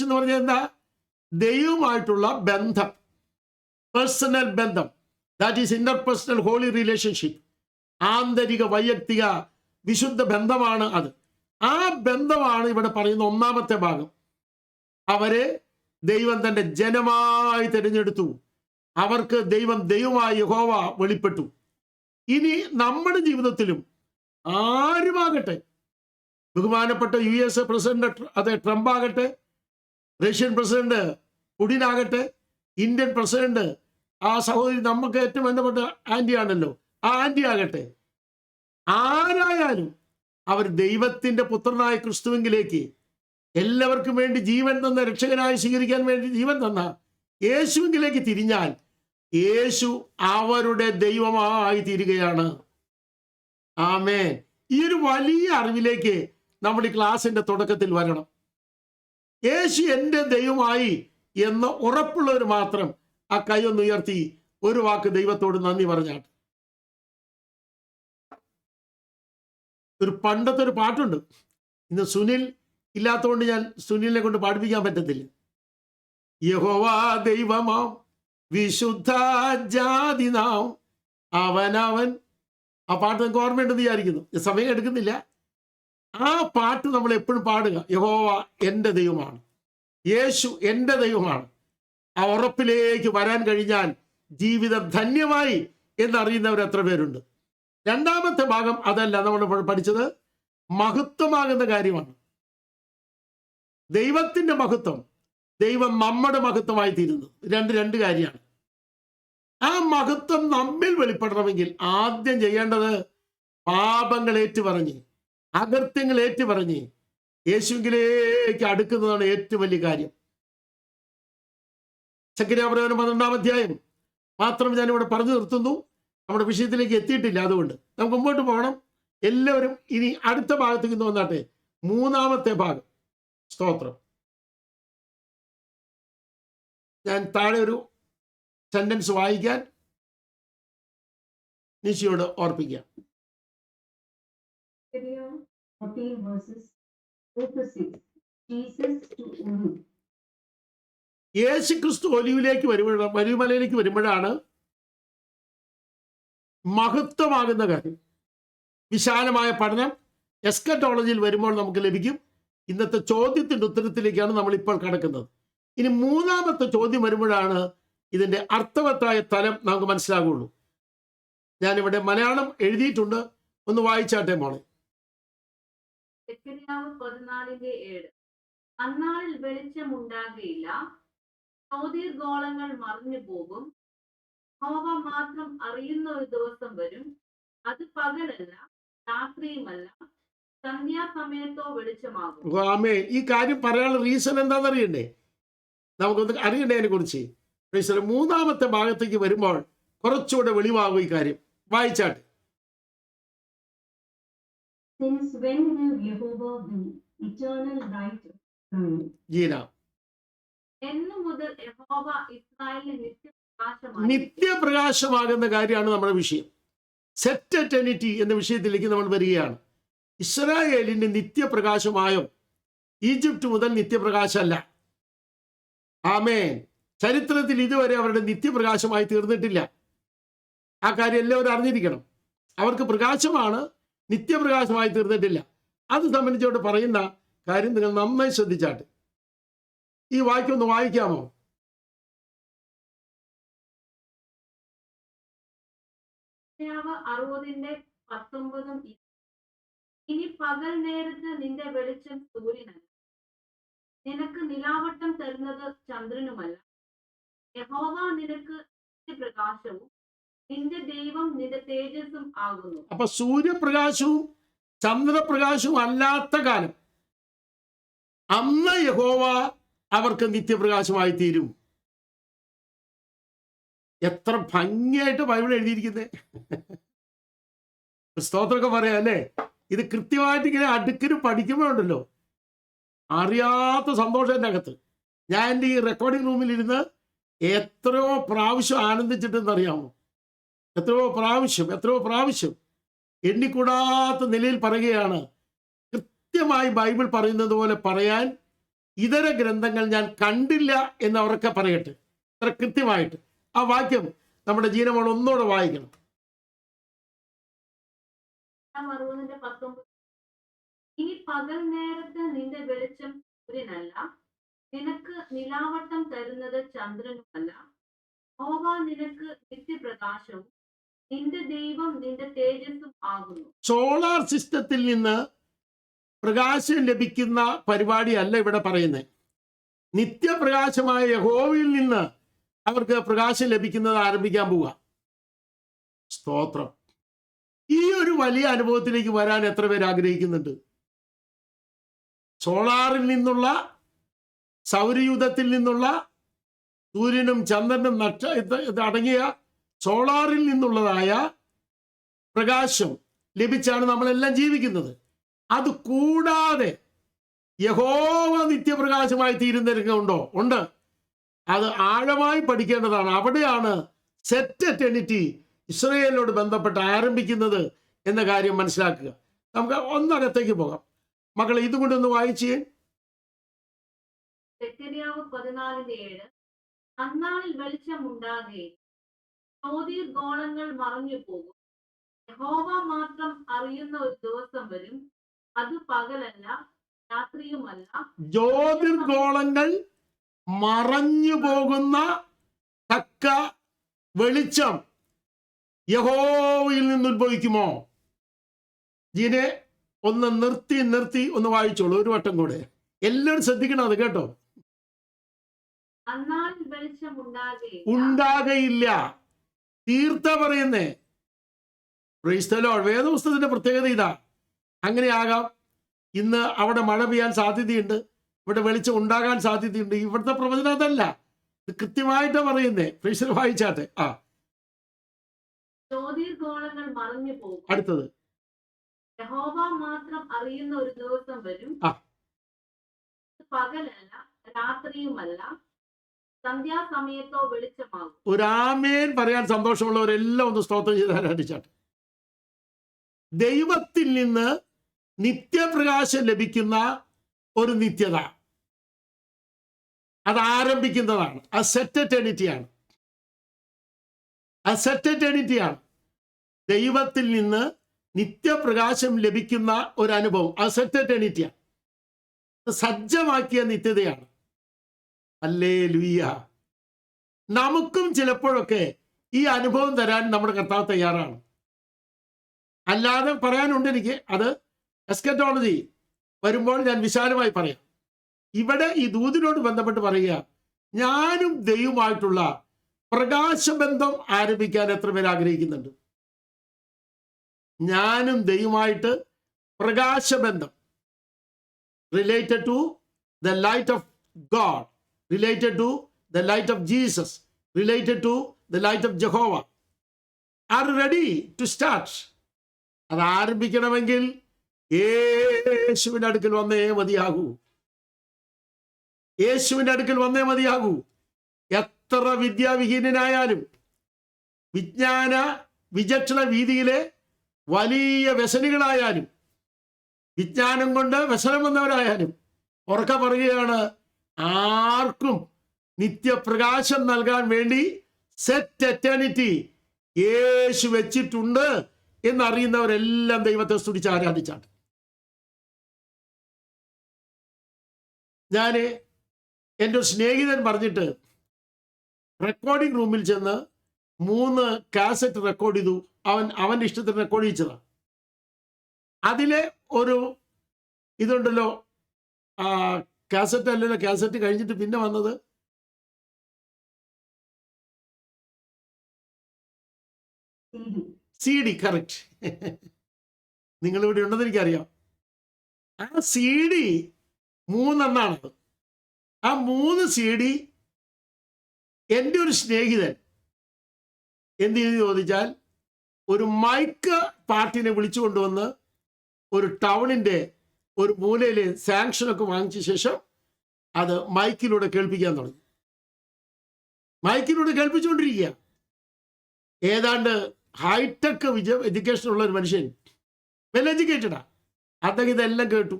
എന്ന് പറഞ്ഞാൽ എന്താ? ദൈവമായിട്ടുള്ള ബന്ധം, പേഴ്സണൽ ബന്ധം. That is interpersonal holy relationship. ആന്തരിക വൈയക്തിക വിശുദ്ധ ബന്ധമാണ് അത്. ആ ബന്ധമാണ് ഇവിടെ പറയുന്ന ഒന്നാമത്തെ ഭാഗം. അവരെ ദൈവം തന്റെ ജനമായി തിരഞ്ഞെടുത്തു. അവർക്ക് ദൈവമായി യഹോവ വെളിപ്പെട്ടു. ഇനി നമ്മുടെ ജീവിതത്തിലും ആരുമാകട്ടെ, ബഹുമാനപ്പെട്ട US പ്രസിഡന്റ് അതെ ട്രംപ് ആകട്ടെ, റഷ്യൻ പ്രസിഡന്റ് പുടിൻ ആകട്ടെ, ഇന്ത്യൻ പ്രസിഡന്റ് ആ സഹോദരി നമുക്ക് ഏറ്റവും ബന്ധപ്പെട്ട ആന്റി ആണല്ലോ, ആ ആന്റി ആകട്ടെ, ആരായാലും അവർ ദൈവത്തിന്റെ പുത്രനായ ക്രിസ്തുവിലേക്ക് എല്ലാവർക്കും വേണ്ടി ജീവൻ തന്ന, രക്ഷകനായി സ്വീകരിക്കാൻ വേണ്ടി ജീവൻ തന്ന യേശുവിലേക്ക് തിരിഞ്ഞാൽ യേശു അവരുടെ ദൈവമായി തീരുകയാണ്. ആമേൻ. ഈ ഒരു വലിയ അറിവിലേക്ക് നമ്മൾ ഈ ക്ലാസിന്റെ തുടക്കത്തിൽ വരണം. യേശു എൻ്റെ ദൈവമായി എന്ന് ഉറപ്പുള്ളവർ മാത്രം ആ കൈ ഒന്ന് ഉയർത്തി ഒരു വാക്ക് ദൈവത്തോട് നന്ദി പറഞ്ഞാട്ട്. ഒരു പണ്ടത്തെ ഒരു പാട്ടുണ്ട്. ഇന്ന് സുനിൽ ഇല്ലാത്തതുകൊണ്ട് ഞാൻ സുനിലിനെ കൊണ്ട് പാടിപ്പിക്കാൻ പറ്റത്തില്ല. യഹോവാ ദൈവമാം വിശുദ്ധ ജാതി നാം അവനവൻ. ആ പാട്ട് നിങ്ങൾക്ക് ഓർമ്മയുണ്ടെന്ന് വിചാരിക്കുന്നു. സമയം എടുക്കുന്നില്ല. ആ പാട്ട് നമ്മൾ എപ്പോഴും പാടുക. യഹോവ എൻ്റെ ദൈവമാണ്, യേശു എൻ്റെ ദൈവമാണ്. ആ ഉറപ്പിലേക്ക് വരാൻ കഴിഞ്ഞാൽ ജീവിതം ധന്യമായി എന്നറിയുന്നവർ എത്ര പേരുണ്ട്? രണ്ടാമത്തെ ഭാഗം അതല്ല നമ്മൾ പഠിച്ചത്, മഹത്വമാകുന്ന കാര്യമാണ്. ദൈവത്തിന്റെ മഹത്വം, ദൈവം നമ്മുടെ മഹത്വമായി തീരുന്നു. രണ്ട് കാര്യമാണ്. ആ മഹത്വം നമ്മിൽ വെളിപ്പെടണമെങ്കിൽ ആദ്യം ചെയ്യേണ്ടത് പാപങ്ങൾ ഏറ്റുപറഞ്ഞ്, അകൃത്യങ്ങൾ ഏറ്റുപറഞ്ഞ് യേശുവിലേക്ക് അടുക്കുന്നതാണ് ഏറ്റവും വലിയ കാര്യം. സക്കറിയാപ്രവചനം 12-ാം അധ്യായം മാത്രം ഞാനിവിടെ പറഞ്ഞു നിർത്തുന്നു. നമ്മുടെ വിഷയത്തിലേക്ക് എത്തിയിട്ടില്ല. അതുകൊണ്ട് നമുക്ക് മുമ്പോട്ട് പോകണം. എല്ലാവരും ഇനി അടുത്ത ഭാഗത്തേക്ക് വന്നാട്ടെ. 3-ാമത്തെ ഭാഗം. സ്തോത്രം. ഞാൻ താഴെ ഒരു സെന്റൻസ് വായിക്കാൻ നിശയോട് ഓർപ്പിക്കാം. 14 verses 4-6. Jesus to Uru. യേശു ക്രിസ്തു ഒലിവിമലയിലേക്ക് വരുമ്പോഴാണ് മഹത്വമാകുന്ന കാര്യം. വിശാലമായ പഠനം എസ്കറ്റോളജിയിൽ വരുമ്പോൾ നമുക്ക് ലഭിക്കും. ഇന്നത്തെ ചോദ്യത്തിന്റെ ഉത്തരത്തിലേക്കാണ് നമ്മൾ ഇപ്പോൾ കടക്കുന്നത്. ഇനി 3-ാമത്തെ ചോദ്യം വരുമ്പോഴാണ് ഇതിന്റെ അർത്ഥവത്തായ തലം നമുക്ക് മനസ്സിലാകുള്ളൂ. ഞാനിവിടെ മലയാളം എഴുതിയിട്ടുണ്ട്, ഒന്ന് വായിച്ചാട്ടെ മോളെ. സെക്കറിയാവ് 14:7. അന്നാളിൽ വെളിച്ചമുണ്ടാകുകയില്ല, ജ്യോതിർഗോളങ്ങൾ മറിഞ്ഞു പോകും, യഹോവ മാത്രം അറിയുന്ന ഒരു ദിവസം വരും, അത് പകലല്ല രാത്രിയുമല്ല, സന്ധ്യാസമയത്തോ വെളിച്ചമാകും. ആമേൻ. ഈ കാര്യം പറയാനുള്ള റീസൺ എന്താണെന്ന് അറിയണ്ടേ? നമുക്കൊന്ന് അറിയണ്ടേ അതിനെ കുറിച്ച്. 3-ാമത്തെ ഭാഗത്തേക്ക് വരുമ്പോൾ കുറച്ചുകൂടെ വെളിവാകും ഈ കാര്യം. വായിച്ചാട്ടെ. Since when will Jehovah be eternal light of Israel? Jeena. എന്നു മുതൽ യഹോവ ഇസ്രായേലിന് നിത്യപ്രകാശമായി. നിത്യപ്രകാശമാകുന്ന കാര്യമാണ് നമ്മുടെ വിഷയം. സെറ്റ് എറ്റർണിറ്റി എന്ന വിഷയത്തിലേക്ക് നമ്മൾ വരികയാണ്. ഇസ്രായേലിന്റെ നിത്യപ്രകാശമായോ? ഈജിപ്റ്റ് മുതൽ നിത്യപ്രകാശമല്ല. ആമേൻ. ചരിത്രത്തിൽ ഇതുവരെ അവരുടെ നിത്യപ്രകാശമായി തീർന്നിട്ടില്ല. ആ കാര്യം എല്ലാവരും അറിഞ്ഞിരിക്കണം. അവർക്ക് പ്രകാശമാണ്, നിത്യപ്രകാശമായി തീർന്നിട്ടില്ല. അത് സംബന്ധിച്ചോട്ട് പറയുന്ന കാര്യം നിങ്ങൾ നന്നായി ശ്രദ്ധിച്ചാട്ട്. ഈ വാക്യം ഒന്ന് വായിക്കാമോ? യശയ്യാവ് 60:19. ഇനി പകൽ നേരത്ത് നിന്റെ വെളിച്ചം സൂര്യനല്ല, നിനക്ക് നിലാവട്ടം തരുന്നത് ചന്ദ്രനുമല്ല. യഹോവ നിനക്ക് പ്രകാശവും നിന്റെ ദൈവം നിന്റെ തേജസ്സും ആകുന്നു. അപ്പൊ സൂര്യപ്രകാശവും ചന്ദ്രപ്രകാശവും അല്ലാത്ത കാലം അന്ന് യഹോവ അവർക്ക് നിത്യപ്രകാശമായി തീരും. എത്ര ഭംഗിയായിട്ട് ബൈബിൾ എഴുതിയിരിക്കുന്നത്. സ്തോത്രമൊക്കെ പറയാം അല്ലേ? ഇത് കൃത്യമായിട്ട് ഇങ്ങനെ അടുക്കിന് പഠിക്കുമ്പോഴുണ്ടല്ലോ അറിയാത്ത സന്തോഷം എൻ്റെ അകത്ത്. ഞാൻ എൻ്റെ ഈ റെക്കോർഡിംഗ് റൂമിലിരുന്ന് എത്രയോ പ്രാവശ്യം ആനന്ദിച്ചിട്ടെന്നറിയാമോ? എത്രയോ പ്രാവശ്യം എണ്ണിക്കൂടാത്ത നിലയിൽ പറയുകയാണ്. കൃത്യമായി ബൈബിൾ പറയുന്നത് പോലെ പറയാൻ ഇതര ഗ്രന്ഥങ്ങൾ ഞാൻ കണ്ടില്ല എന്ന് അവരൊക്കെ പറയട്ടെ. അത്ര കൃത്യമായിട്ട് ആ വാക്യം നമ്മുടെ ജീവനോട് ഒന്നുകൂടെ വായിക്കണം. 60:19. ഇനി പകൽ നേരത്ത് നിന്റെ വെളിച്ചം സൂര്യനല്ല, നിനക്ക് നിലാവട്ടം തരുന്നത് ചന്ദ്രനുമല്ല. യഹോവ നിനക്ക് നിത്യപ്രകാശവും നിന്റെ ദൈവം നിന്റെ തേജസ്സും ആകുന്നു. സോളാർ സിസ്റ്റത്തിൽ നിന്ന് പ്രകാശം ലഭിക്കുന്ന പരിപാടിയല്ല ഇവിടെ പറയുന്നത്. നിത്യപ്രകാശമായ യഹോവയിൽ നിന്ന് അവർക്ക് പ്രകാശം ലഭിക്കുന്നത് ആരംഭിക്കാൻ പോവുക. സ്തോത്രം. ഈ ഒരു വലിയ അനുഭവത്തിലേക്ക് വരാൻ എത്ര പേര് ആഗ്രഹിക്കുന്നുണ്ട്? സോളാറിൽ നിന്നുള്ള, സൗരയൂഥത്തിൽ നിന്നുള്ള, സൂര്യനും ചന്ദ്രനും അടങ്ങിയ സോളാറിൽ നിന്നുള്ളതായ പ്രകാശം ലഭിച്ചാണ് നമ്മളെല്ലാം ജീവിക്കുന്നത്. അത് കൂടാതെ യഹോവ നിത്യപ്രകാശമായി തീരുന്ന രംഗമുണ്ടോ? ഉണ്ട്. അത് ആഴമായി പഠിക്കേണ്ടതാണ്. അവിടെയാണ് സെറ്റ് എറ്റേണിറ്റി ഇസ്രയേലിനോട് ബന്ധപ്പെട്ട് ആരംഭിക്കുന്നത് എന്ന കാര്യം മനസ്സിലാക്കുക. നമുക്ക് ഒന്നകത്തേക്ക് പോകാം. മക്കളെ ഇതുകൊണ്ടൊന്ന് വായിച്ചേ. സെഖര്യാവ് 14:7. അന്നാളിൽ വെളിച്ചം ഉണ്ടാകുകയും ജ്യോതിർഗോളങ്ങൾ മറഞ്ഞു പോകും. യഹോവ മാത്രം അറിയുന്ന ഒരു ദിവസം വരും, അത് പകലല്ല രാത്രിയുമല്ല. ജ്യോതിർഗോളങ്ങൾ മറഞ്ഞു പോകുന്ന തക്ക വെളിച്ചം യഹോവയിൽ നിന്ന് ഉത്ഭവിക്കുമോ? ഇതിനെ ഒന്ന് നിർത്തി ഒന്ന് വായിച്ചോളൂ ഒരു വട്ടം കൂടെ. എല്ലാവരും ശ്രദ്ധിക്കണം അത് കേട്ടോ. അന്നാളിൽ വെളിച്ചം ഉണ്ടാകയില്ല. തീർത്ത പറയുന്നേ. വേദപുസ്തകത്തിന്റെ പ്രത്യേകത ഇതാ. അങ്ങനെയാകാം. ഇന്ന് അവിടെ മഴ പെയ്യാൻ സാധ്യതയുണ്ട്, ഇവിടെ വെളിച്ചം ഉണ്ടാകാൻ സാധ്യതയുണ്ട്. ഇവിടുത്തെ പ്രവചനം അതല്ല, ഇത് കൃത്യമായിട്ട് പറയുന്നേ. ഫ്രീസർ വായിച്ചാട്ടെ. ജ്യോതിർഗോളങ്ങൾ മറഞ്ഞു പോകും. അടുത്തത് യഹോവ മാത്രം അറിയുന്ന ഒരു ദിവസം വരും, പകലല്ല രാത്രിയുമല്ല സന്ധ്യാസമയത്തോ വെളിച്ചമാകും. ഒരു ആമേൻ പറയാൻ സന്തോഷമുള്ളവരെല്ലാം ഒന്ന് സ്തോത്രം ചെയ്ത് ആരാധിച്ചാട്ടെ. ദൈവത്തിൽ നിന്ന് നിത്യപ്രകാശം ലഭിക്കുന്ന ഒരു നിത്യത അത് ആരംഭിക്കുന്നതാണ്. അത് സെറ്റ് എറ്റേണിറ്റിയാണ്. ദൈവത്തിൽ നിന്ന് നിത്യപ്രകാശം ലഭിക്കുന്ന ഒരു അനുഭവം അത് സെറ്റ് എറ്റേണിറ്റിയാണ്. സജ്ജമാക്കിയ നിത്യതയാണ്. ഹല്ലേലൂയ. നമുക്കും ചിലപ്പോഴൊക്കെ ഈ അനുഭവം തരാൻ നമ്മുടെ കർത്താവ് തയ്യാറാണ്. അല്ലാതെ പറയാനുണ്ട് എനിക്ക്. അത് എസ്കറ്റോളജി വരുമ്പോൾ ഞാൻ വിശാലമായി പറയാം. ഇവിടെ ഈ ദൂതിനോട് ബന്ധപ്പെട്ട് പറയുക, ഞാനും ദൈവമായിട്ടുള്ള പ്രകാശബന്ധം ആരംഭിക്കാൻ എത്ര പേര് ആഗ്രഹിക്കുന്നുണ്ട്? ഞാനും ദൈവമായിട്ട് പ്രകാശബന്ധം, related to the light of God, related to the light of Jesus, related to the light of Jehovah. Are ready to start? അത് ആരംഭിക്കണമെങ്കിൽ യേശുവിൻ്റെ അടുക്കൽ വന്നേ മതിയാകൂ. എത്ര വിദ്യാവിഹീനനായാലും, വിജ്ഞാന വിചക്ഷണ വീതിയിലെ വലിയ വ്യസനികളായാലും, വിജ്ഞാനം കൊണ്ട് വ്യസനം വന്നവരായാലും ഉറക്കെ പറയുകയാണ്, ആർക്കും നിത്യപ്രകാശം നൽകാൻ വേണ്ടി സെറ്റ് എറ്റേണിറ്റി യേശു വെച്ചിട്ടുണ്ട് എന്നറിയുന്നവരെല്ലാം ദൈവത്തെ സ്തുതിച്ച് ആരാധിച്ചാണ്. ഞാൻ എൻ്റെ ഒരു സ്നേഹിതൻ പറഞ്ഞിട്ട് റെക്കോർഡിംഗ് റൂമിൽ ചെന്ന് 3 കാസറ്റ് റെക്കോർഡ് ചെയ്തു. അവൻ്റെ ഇഷ്ടത്തിന് റെക്കോർഡ് ചെയ്യിച്ചതാണ്. അതിലെ ഒരു ഇതുണ്ടല്ലോ, കാസറ്റ് അല്ലല്ലോ, കാസറ്റ് കഴിഞ്ഞിട്ട് പിന്നെ വന്നത് CD. കറക്റ്റ്. നിങ്ങളിവിടെ ഉണ്ടെന്ന് എനിക്കറിയാം. ആ CD 3 എണ്ണാണത്. ആ 3 CD എൻ്റെ ഒരു സ്നേഹിതൻ എന്ത് ചെയ്തു ചോദിച്ചാൽ, ഒരു മൈക്ക് പാർട്ടിനെ വിളിച്ചു കൊണ്ടുവന്ന് ഒരു ടൗണിൻ്റെ ഒരു മൂലയിൽ സാങ്ഷനൊക്കെ വാങ്ങിച്ച ശേഷം അത് മൈക്കിലൂടെ കേൾപ്പിക്കാൻ തുടങ്ങി. മൈക്കിലൂടെ കേൾപ്പിച്ചുകൊണ്ടിരിക്കുക. ഏതാണ്ട് ഹൈടെക് എഡ്യൂക്കേഷൻ ഉള്ള ഒരു മനുഷ്യൻ, വെൽ എഡ്യൂക്കേറ്റഡാ. അദ്ദേഹം ഇതെല്ലാം കേട്ടു.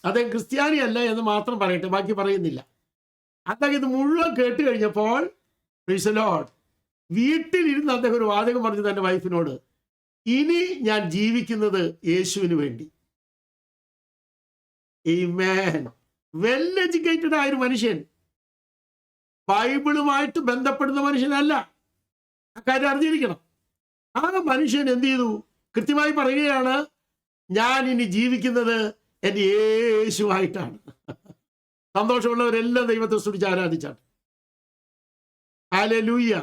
അദ്ദേഹം ക്രിസ്ത്യാനി അല്ല എന്ന് മാത്രം പറയട്ടെ, ബാക്കി പറയുന്നില്ല. അദ്ദേഹം ഇത് മുഴുവൻ കേട്ട് കഴിഞ്ഞപ്പോൾ പ്രൈസ് ദി ലോർഡ്, വീട്ടിലിരുന്ന് അദ്ദേഹം ഒരു വാചകം പറഞ്ഞു തൻ്റെ വൈഫിനോട്, ഇനി ഞാൻ ജീവിക്കുന്നത് യേശുവിന് വേണ്ടി. ആമേൻ. വെൽ എഡ്യൂക്കേറ്റഡ് ആയൊരു മനുഷ്യൻ, ബൈബിളുമായിട്ട് ബന്ധപ്പെടുന്ന മനുഷ്യനല്ല. ആ കാര്യം അറിഞ്ഞിരിക്കണം. ആ മനുഷ്യൻ എന്ത് ചെയ്തു? കൃത്യമായി പറയുകയാണ്, ഞാൻ ഇനി ജീവിക്കുന്നത് എൻ്റെ യേശുവായിട്ടാണ്. സന്തോഷമുള്ളവരെല്ലാം ദൈവത്തെ സ്തുതിച്ച് ആരാധിച്ചാണ്. ഹല്ലേലൂയ.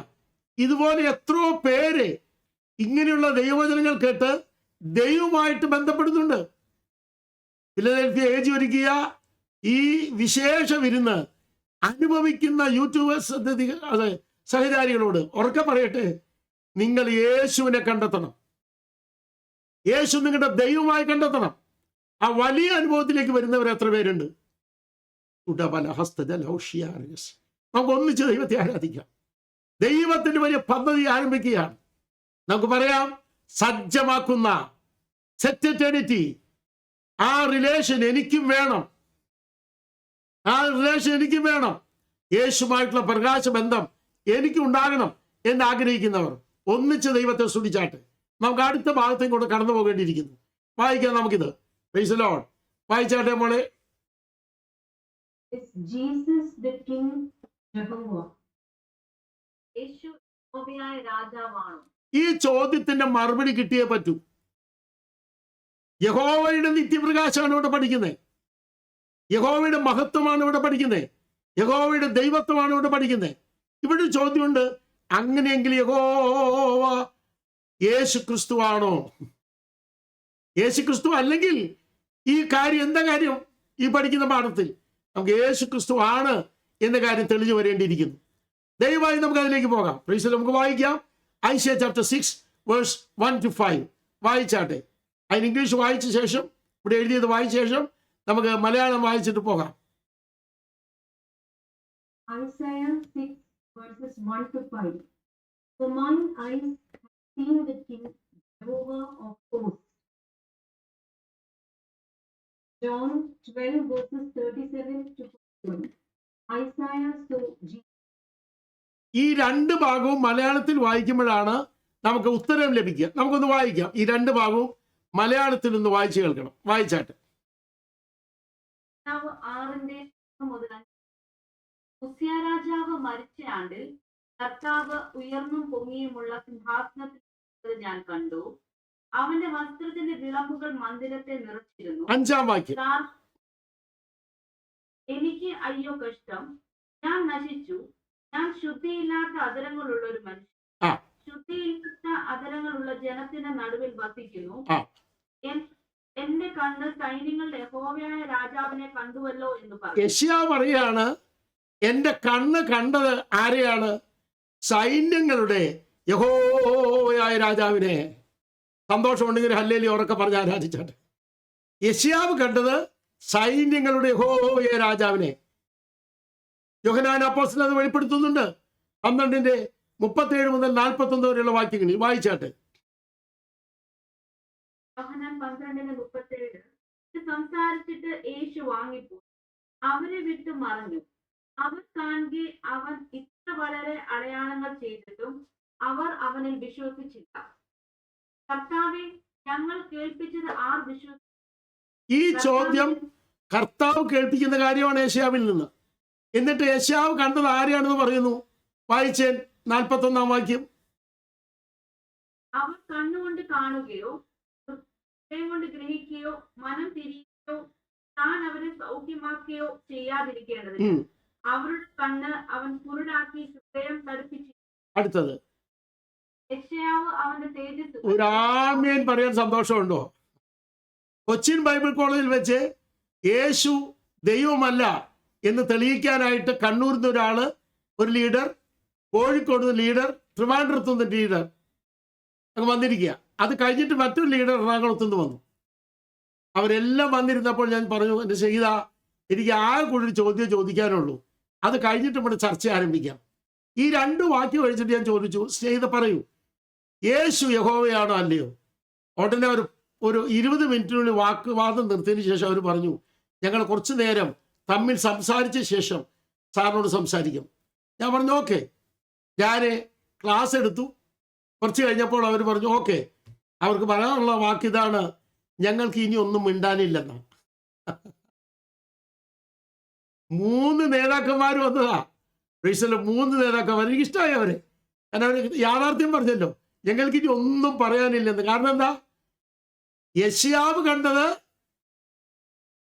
ഇതുപോലെ എത്രയോ പേര് ഇങ്ങനെയുള്ള ദൈവവചനങ്ങൾ കേട്ട് ദൈവമായിട്ട് ബന്ധപ്പെടുന്നുണ്ട്. ഫിലദൽഫിയ ഏജ് ഒരുക്കിയ ഈ വിശേഷ വിരുന്ന് അനുഭവിക്കുന്ന യൂട്യൂബേഴ്സ് സഹചാരികളോട് ഉറക്കെ പറയട്ടെ, നിങ്ങൾ യേശുവിനെ കണ്ടെത്തണം. യേശു നിങ്ങളുടെ ദൈവമായി കണ്ടെത്തണം. ആ വലിയ അനുഭവത്തിലേക്ക് വരുന്നവർ എത്ര പേരുണ്ട്? നമുക്ക് ഒന്നിച്ച് ദൈവത്തെ ആരാധിക്കാം. ദൈവത്തിന്റെ വലിയ പദ്ധതി ആരംഭിക്കുകയാണ്. നമുക്ക് പറയാം, സജ്ജമാക്കുന്ന സെറ്റ് എറ്റേണിറ്റി. ആ റിലേഷൻ എനിക്കും വേണം. ആ റിലേഷൻ എനിക്കും വേണം. യേശുമായിട്ടുള്ള പ്രകാശ ബന്ധം എനിക്കുണ്ടാകണം എന്ന് ആഗ്രഹിക്കുന്നവർ ഒന്നിച്ച് ദൈവത്തെ സ്തുതിച്ചാട്ടെ. നമുക്ക് അടുത്ത ഭാഗത്തേക്ക് കൂടെ കടന്നു പോകേണ്ടിയിരിക്കുന്നു. വായിക്കാം നമുക്കിത്. Price the Lord. വായിച്ചാട്ടെ മോളെ. Is Jesus the King Jehovah? യേശു യഹോവയായ രാജാവാണോ? ഈ ചോദ്യത്തിന്റെ മറുപടി കിട്ടിയേ പറ്റൂ. യഹോവയുടെ നിത്യപ്രകാശമാണ് ഇവിടെ പഠിക്കുന്നത്. യഹോവയുടെ മഹത്വമാണ് ഇവിടെ പഠിക്കുന്നത്. യഹോവയുടെ ദൈവത്വമാണ് ഇവിടെ പഠിക്കുന്നത്. ഇവിടെ ഒരു ചോദ്യമുണ്ട്, അങ്ങനെയെങ്കിൽ യഹോവ യേശു ക്രിസ്തുവാണോ? യേശു ക്രിസ്തു അല്ലെങ്കിൽ ഈ കാര്യം എന്താ കാര്യം? ഈ പഠിക്കുന്ന പാഠത്തിൽ നമുക്ക് യേശു ക്രിസ്തു ആണ് എന്ന കാര്യം തെളിഞ്ഞു വരേണ്ടിയിരിക്കുന്നു. ദയവായി നമുക്ക് അതിലേക്ക് പോകാം. പ്രൈസ് നമുക്ക് വായിക്കാം. ഐശയ്യ ചാപ്റ്റർ 6 വേഴ്സ് 1 to 5 വായിച്ചാട്ടെ. അതിന് ഇംഗ്ലീഷ് വായിച്ച ശേഷം, ഇവിടെ എഴുതിയത് വായിച്ച ശേഷം നമുക്ക് മലയാളം വായിച്ചിട്ട് പോകാം. Isaiah 6 verses 1 to 5. For mine eyes have seen the King Jehovah of hosts. John 12 verses 37 to 41. Isaiah saw Jesus. ഈ രണ്ട് ഭാഗവും മലയാളത്തിൽ വായിക്കുമ്പോഴാണ് നമുക്ക് ഉത്തരം ലഭിക്കുക. നമുക്കൊന്ന് വായിക്കാം. ഈ രണ്ട് ഭാഗവും മലയാളത്തിൽ ഒന്ന് വായിച്ചു കേൾക്കണം. വായിച്ചാട്ടെ. 6 ഉസ്യ രാജാവ് മരിച്ച ആണ്ടിൽ കർത്താവ് ഉയർന്നും പൊങ്ങിയുമുള്ള സിംഹാസനത്തിൽ ഞാൻ കണ്ടു. അവന്റെ വസ്ത്രത്തിന്റെ വിളമ്പുകൾ മന്ദിരത്തെ നിറച്ചിരുന്നു. 5-ാം വാക്യം. എനിക്ക് അയ്യോ കഷ്ടം, ഞാൻ നശിച്ചു. ഞാൻ ശുദ്ധിയില്ലാത്ത അതരങ്ങളുള്ള ഒരു മനുഷ്യൻ, ശുദ്ധിയില്ലാത്ത അതരങ്ങളുള്ള ജനത്തിന്റെ നടുവിൽ വസിക്കുന്നു. എന്റെ കണ്ണ് സൈന്യങ്ങളുടെ യഹോവയായ രാജാവിനെ കണ്ടുവല്ലോ എന്ന് പറഞ്ഞു. യെശയ്യാ പറയാണ്, എന്റെ കണ്ണ് കണ്ടത് ആരെയാണ്? സൈന്യങ്ങളുടെ യഹോവയായ രാജാവിനെ. സന്തോഷമുണ്ടെങ്കിൽ ഹല്ലേലൂയ ഉറക്കെ പറഞ്ഞ് ആരാധിച്ചാട്ടെ. യെശയ്യാവ് കണ്ടത് സൈന്യങ്ങളുടെ യഹോവയായ രാജാവിനെ. യോഹന്നാൻ അപ്പോസ്തലൻ അത് വെളിപ്പെടുത്തുന്നുണ്ട്. 12:37 മുതൽ 41 വരെയുള്ള വാക്യങ്ങളിൽ വായിച്ചാട്ടെ. യോഹന്നാൻ 12:37. സംസാരിച്ചിട്ട് യേശു വാങ്ങിപ്പോയി, അവരെ വിട്ടു മറഞ്ഞു. അവർ കാണെ അവൻ ഇത്ര വളരെ അടയാളങ്ങൾ ചെയ്തിട്ടും അവർ അവനിൽ വിശ്വസിച്ചില്ല. കർത്താവെ, ഞങ്ങൾ കേൾപ്പിച്ചത് ആർ വിശ്വസിക്കും? ഈ ചോദ്യം കർത്താവ് കേൾപ്പിക്കുന്ന കാര്യമാണ് യെശയ്യാവിൽ നിന്ന്. എന്നിട്ട് യെശയ്യാവ് കണ്ടത് ആരെയാണെന്ന് പറയുന്നു. വായിച്ചേൻ 41-ാം വാക്യം. അവർ കണ്ണുകൊണ്ട് കാണുകയോ ഹൃദയം കൊണ്ട് ഗ്രഹിക്കുകയോ മനം തിരിയുകയോ താൻ അവരെ സൗഖ്യമാക്കുകയോ ചെയ്യാതിരിക്കേണ്ടതിന് അവരുടെ കണ്ണ് അവൻ കുരുടാക്കി ഹൃദയം തടുപ്പിച്ചു. അടുത്തത് യെശയ്യാവ് അവന്റെ തേജസ് ഒരു ആമേൻ പറയാൻ സന്തോഷമുണ്ടോ? കൊച്ചിൻ ബൈബിൾ കോളേജിൽ വെച്ച് യേശു ദൈവമല്ല എന്ന് തെളിയിക്കാനായിട്ട് കണ്ണൂരിൽ നിന്ന് ഒരാള്, ഒരു ലീഡർ, കോഴിക്കോട് നിന്ന് ലീഡർ, ട്രിവാൻഡ്രത്തു നിന്ന് ലീഡർ അങ്ങ് വന്നിരിക്കുക. അത് കഴിഞ്ഞിട്ട് മറ്റൊരു ലീഡർ എറണാകുളത്തു നിന്ന് വന്നു. അവരെല്ലാം വന്നിരുന്നപ്പോൾ ഞാൻ പറഞ്ഞു, എൻ്റെ ചെയ്ത എനിക്ക് ആകെ കൂടി ഒരു ചോദ്യം ചോദിക്കാനുള്ളൂ, അത് കഴിഞ്ഞിട്ട് ഇവിടെ ചർച്ച ആരംഭിക്കാം. ഈ 2 വാക്യം കഴിച്ചിട്ട് ഞാൻ ചോദിച്ചു, ചെയ്ത പറയൂ, യേശു യഹോവയാണോ അല്ലയോ? ഉടനെ ഒരു 20 മിനിറ്റിനുള്ളിൽ വാദം നിർത്തിയതിന് ശേഷം അവർ പറഞ്ഞു, ഞങ്ങൾ കുറച്ചു നേരം തമ്മിൽ സംസാരിച്ച ശേഷം സാറിനോട് സംസാരിക്കും. ഞാൻ പറഞ്ഞു ഓക്കെ. ഞാൻ ക്ലാസ് എടുത്തു. കുറച്ച് കഴിഞ്ഞപ്പോൾ അവർ പറഞ്ഞു ഓക്കെ, അവർക്ക് പറയാനുള്ള വാക്കിതാണ്, ഞങ്ങൾക്ക് ഇനി ഒന്നും മിണ്ടാനില്ലെന്നാണ്. 3 നേതാക്കന്മാർ വന്നതാ. 3 നേതാക്കന്മാർ. എനിക്ക് ഇഷ്ടമായി അവരെ. കാരണം അവർ യാഥാർത്ഥ്യം പറഞ്ഞല്ലോ, ഞങ്ങൾക്ക് ഇനി ഒന്നും പറയാനില്ലെന്ന്. കാരണം എന്താ? യെശയ്യാവ് കണ്ടത്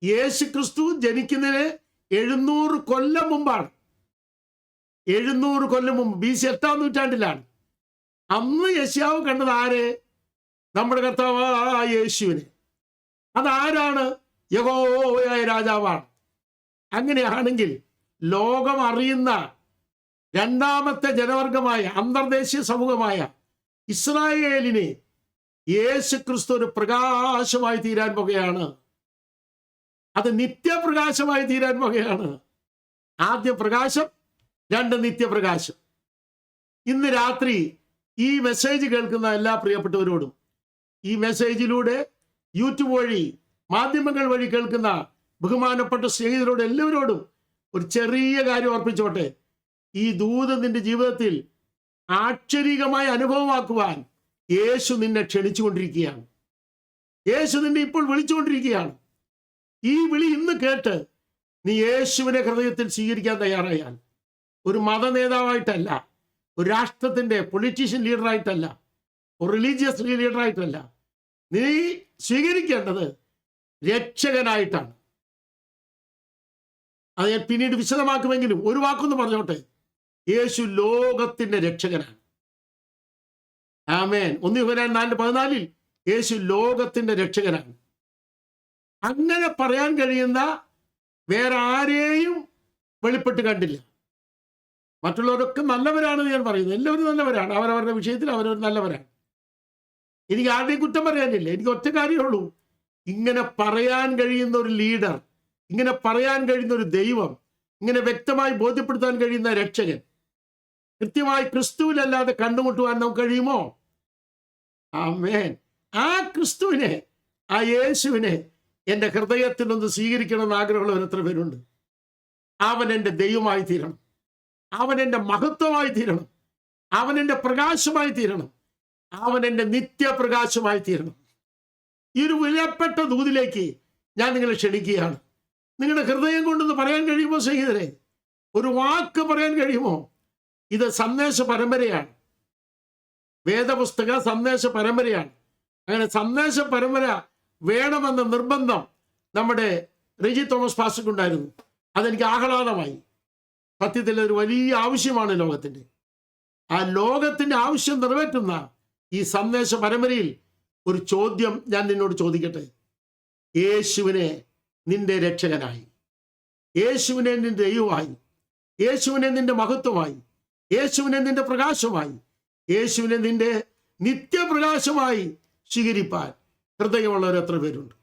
യേശു ക്രിസ്തു ജനിക്കുന്നതിന് 700 കൊല്ലം മുമ്പാണ്. 700 കൊല്ലം മുമ്പ്, BC 8-ാം നൂറ്റാണ്ടിലാണ്. അന്ന് യെശയ്യാവ് കണ്ടത് ആരെ? നമ്മുടെ കർത്താവായ യേശുവിനെ. അതാരാണ്? യഹോവയായ രാജാവാണ്. അങ്ങനെയാണെങ്കിൽ ലോകം അറിയുന്ന 2ാമത്തെ ജനവർഗമായ അന്തർദേശീയ സമൂഹമായ ഇസ്രായേലിനെ യേശു ക്രിസ്തു ഒരു പ്രകാശമായി തീരാൻ പോകുകയാണ്. അത് നിത്യപ്രകാശമായി തീരാൻ പോകുകയാണ്. ആദ്യ പ്രകാശം, 2 നിത്യപ്രകാശം. ഇന്ന് രാത്രി ഈ മെസ്സേജ് കേൾക്കുന്ന എല്ലാ പ്രിയപ്പെട്ടവരോടും, ഈ മെസ്സേജിലൂടെ യൂട്യൂബ് വഴി, മാധ്യമങ്ങൾ വഴി കേൾക്കുന്ന ബഹുമാനപ്പെട്ട സ്നേഹിതരോട് എല്ലാവരോടും ഒരു ചെറിയ കാര്യം ഓർപ്പിച്ചോട്ടെ. ഈ ദൂത് നിന്റെ ജീവിതത്തിൽ ആക്ഷരികമായി അനുഭവമാക്കുവാൻ യേശു നിന്നെ ക്ഷണിച്ചുകൊണ്ടിരിക്കുകയാണ്. യേശു നിന്നെ ഇപ്പോൾ വിളിച്ചുകൊണ്ടിരിക്കുകയാണ്. ഈ വിളി ഇന്ന് കേട്ട് നീ യേശുവിനെ ഹൃദയത്തിൽ സ്വീകരിക്കാൻ തയ്യാറായാൽ, ഒരു മത നേതാവായിട്ടല്ല, ഒരു രാഷ്ട്രത്തിൻ്റെ പൊളിറ്റീഷ്യൻ ലീഡറായിട്ടല്ല, ഒരു റിലീജിയസ് ലീഡറായിട്ടല്ല, നീ സ്വീകരിക്കേണ്ടത് രക്ഷകനായിട്ടാണ്. അത് ഞാൻ പിന്നീട് വിശദമാക്കുമെങ്കിലും ഒരു വാക്കൊന്ന് പറഞ്ഞോട്ടെ. യേശു ലോകത്തിൻ്റെ രക്ഷകനാണ്. ആമേൻ. 1 യോഹന്നാൻ 4:14 യേശു ലോകത്തിൻ്റെ രക്ഷകനാണ്. അങ്ങനെ പറയാൻ കഴിയുന്ന വേറെ ആരെയും വെളിപ്പെട്ട് കണ്ടില്ല. മറ്റുള്ളവരൊക്കെ നല്ലവരാണെന്ന് ഞാൻ പറയുന്നത്. എല്ലാവരും നല്ലവരാണ്, അവരവരുടെ വിഷയത്തിൽ അവരവർ നല്ലവരാണ്. എനിക്ക് ആരുടെയും കുറ്റം പറയാനില്ല. എനിക്ക് ഒറ്റ കാര്യമുള്ളൂ, ഇങ്ങനെ പറയാൻ കഴിയുന്ന ഒരു ലീഡർ, ഇങ്ങനെ പറയാൻ കഴിയുന്ന ഒരു ദൈവം, ഇങ്ങനെ വ്യക്തമായി ബോധ്യപ്പെടുത്താൻ കഴിയുന്ന രക്ഷകൻ കൃത്യമായി ക്രിസ്തുവിലല്ലാതെ കണ്ടുമുട്ടുവാൻ നമുക്ക് കഴിയുമോ? ആമേൻ. ആ ക്രിസ്തുവിനെ, ആ യേശുവിനെ എൻ്റെ ഹൃദയത്തിൽ ഒന്ന് സ്വീകരിക്കണമെന്ന് ആഗ്രഹമുള്ളവർ എത്ര പേരുണ്ട്? അവൻ എൻ്റെ ദൈവമായി തീരണം, അവൻ എൻ്റെ മഹത്വമായി തീരണം, അവൻ എൻ്റെ പ്രകാശമായി തീരണം, അവൻ എൻ്റെ നിത്യപ്രകാശമായി തീരണം. ഈ ഒരു വിലപ്പെട്ട ദൂതിലേക്ക് ഞാൻ നിങ്ങളെ ക്ഷണിക്കുകയാണ്. നിങ്ങളുടെ ഹൃദയം കൊണ്ടൊന്ന് പറയാൻ കഴിയുമോ സ്നേഹിതരെ? ഒരു വാക്ക് പറയാൻ കഴിയുമോ? ഇത് സന്ദേശ പരമ്പരയാണ്, വേദപുസ്തക സന്ദേശ പരമ്പരയാണ്. അങ്ങനെ സന്ദേശ പരമ്പര വേണമെന്ന നിർബന്ധം നമ്മുടെ റിജി തോമസ് പാസ്റ്റർക്കുണ്ടായിരുന്നു. അതെനിക്ക് ആഹ്ലാദമായി. സത്യത്തിൽ ഒരു വലിയ ആവശ്യമാണ് ലോകത്തിൻ്റെ. ആ ലോകത്തിൻ്റെ ആവശ്യം നിറവേറ്റുന്ന ഈ സന്ദേശ പരമ്പരയിൽ ഒരു ചോദ്യം ഞാൻ നിന്നോട് ചോദിക്കട്ടെ. യേശുവിനെ നിന്റെ രക്ഷകനായി, യേശുവിനെ നിന്റെ ദൈവമായി, യേശുവിനെ നിന്റെ മഹത്വമായി, യേശുവിനെ നിന്റെ പ്രകാശമായി, യേശുവിനെ നിന്റെ നിത്യപ്രകാശമായി സ്വീകരിപ്പാൻ ഹൃദയമുള്ളവർ എത്ര പേരുണ്ട്?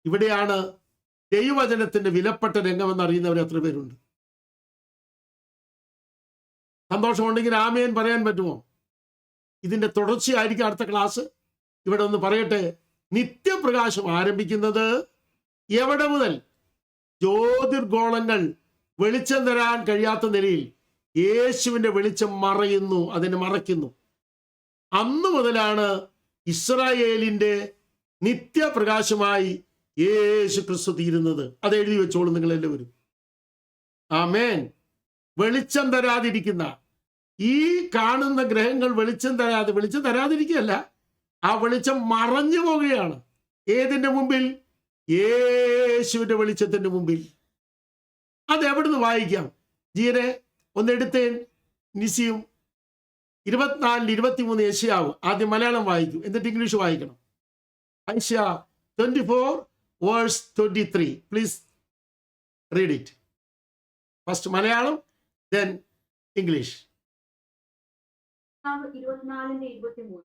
ഇവിടെയാണ് ദൈവവചനത്തിന്റെ വിലപ്പെട്ട രംഗമെന്ന് അറിയുന്നവർ എത്ര പേരുണ്ട്? സന്തോഷമുണ്ടെങ്കിൽ ആമേൻ പറയാൻ പറ്റുമോ? ഇതിന്റെ തുടർച്ചയായിരിക്കും അടുത്ത ക്ലാസ്. ഇവിടെ ഒന്ന് പറയട്ടെ, നിത്യപ്രകാശം ആരംഭിക്കുന്നത് എവിടെ മുതൽ? ജ്യോതിർഗോളങ്ങൾ വെളിച്ചം തരാൻ കഴിയാത്ത നിലയിൽ യേശുവിന്റെ വെളിച്ചം മറയുന്നു, അതിനെ മറയ്ക്കുന്നു. അന്ന് മുതലാണ് ഇസ്രായേലിന്റെ നിത്യപ്രകാശമായി യേശു ക്രിസ്തു തീരുന്നത്. അത് എഴുതി വെച്ചോളൂ നിങ്ങൾ എല്ലാവരും. ആമേൻ. വെളിച്ചം തരാതിരിക്കുന്ന ഈ കാണുന്ന ഗ്രഹങ്ങൾ വെളിച്ചം തരാതിരിക്കുകയല്ല, ആ വെളിച്ചം മറഞ്ഞു പോവുകയാണ്. ഏതിന്റെ മുമ്പിൽ? യേശുവിന്റെ വെളിച്ചത്തിന്റെ മുമ്പിൽ. അത് എവിടുന്ന് വായിക്കാം? ജീരെ ഒന്നെടുത്തേൻ. നിസിയും 24-23 യെശയ്യാവ്. ആദ്യം മലയാളം വായിക്കൂ, എന്നിട്ട് ഇംഗ്ലീഷ് വായിക്കണം. ഐശയ്യ 24:23. Please read it. First Malayalam, then English. 24:23.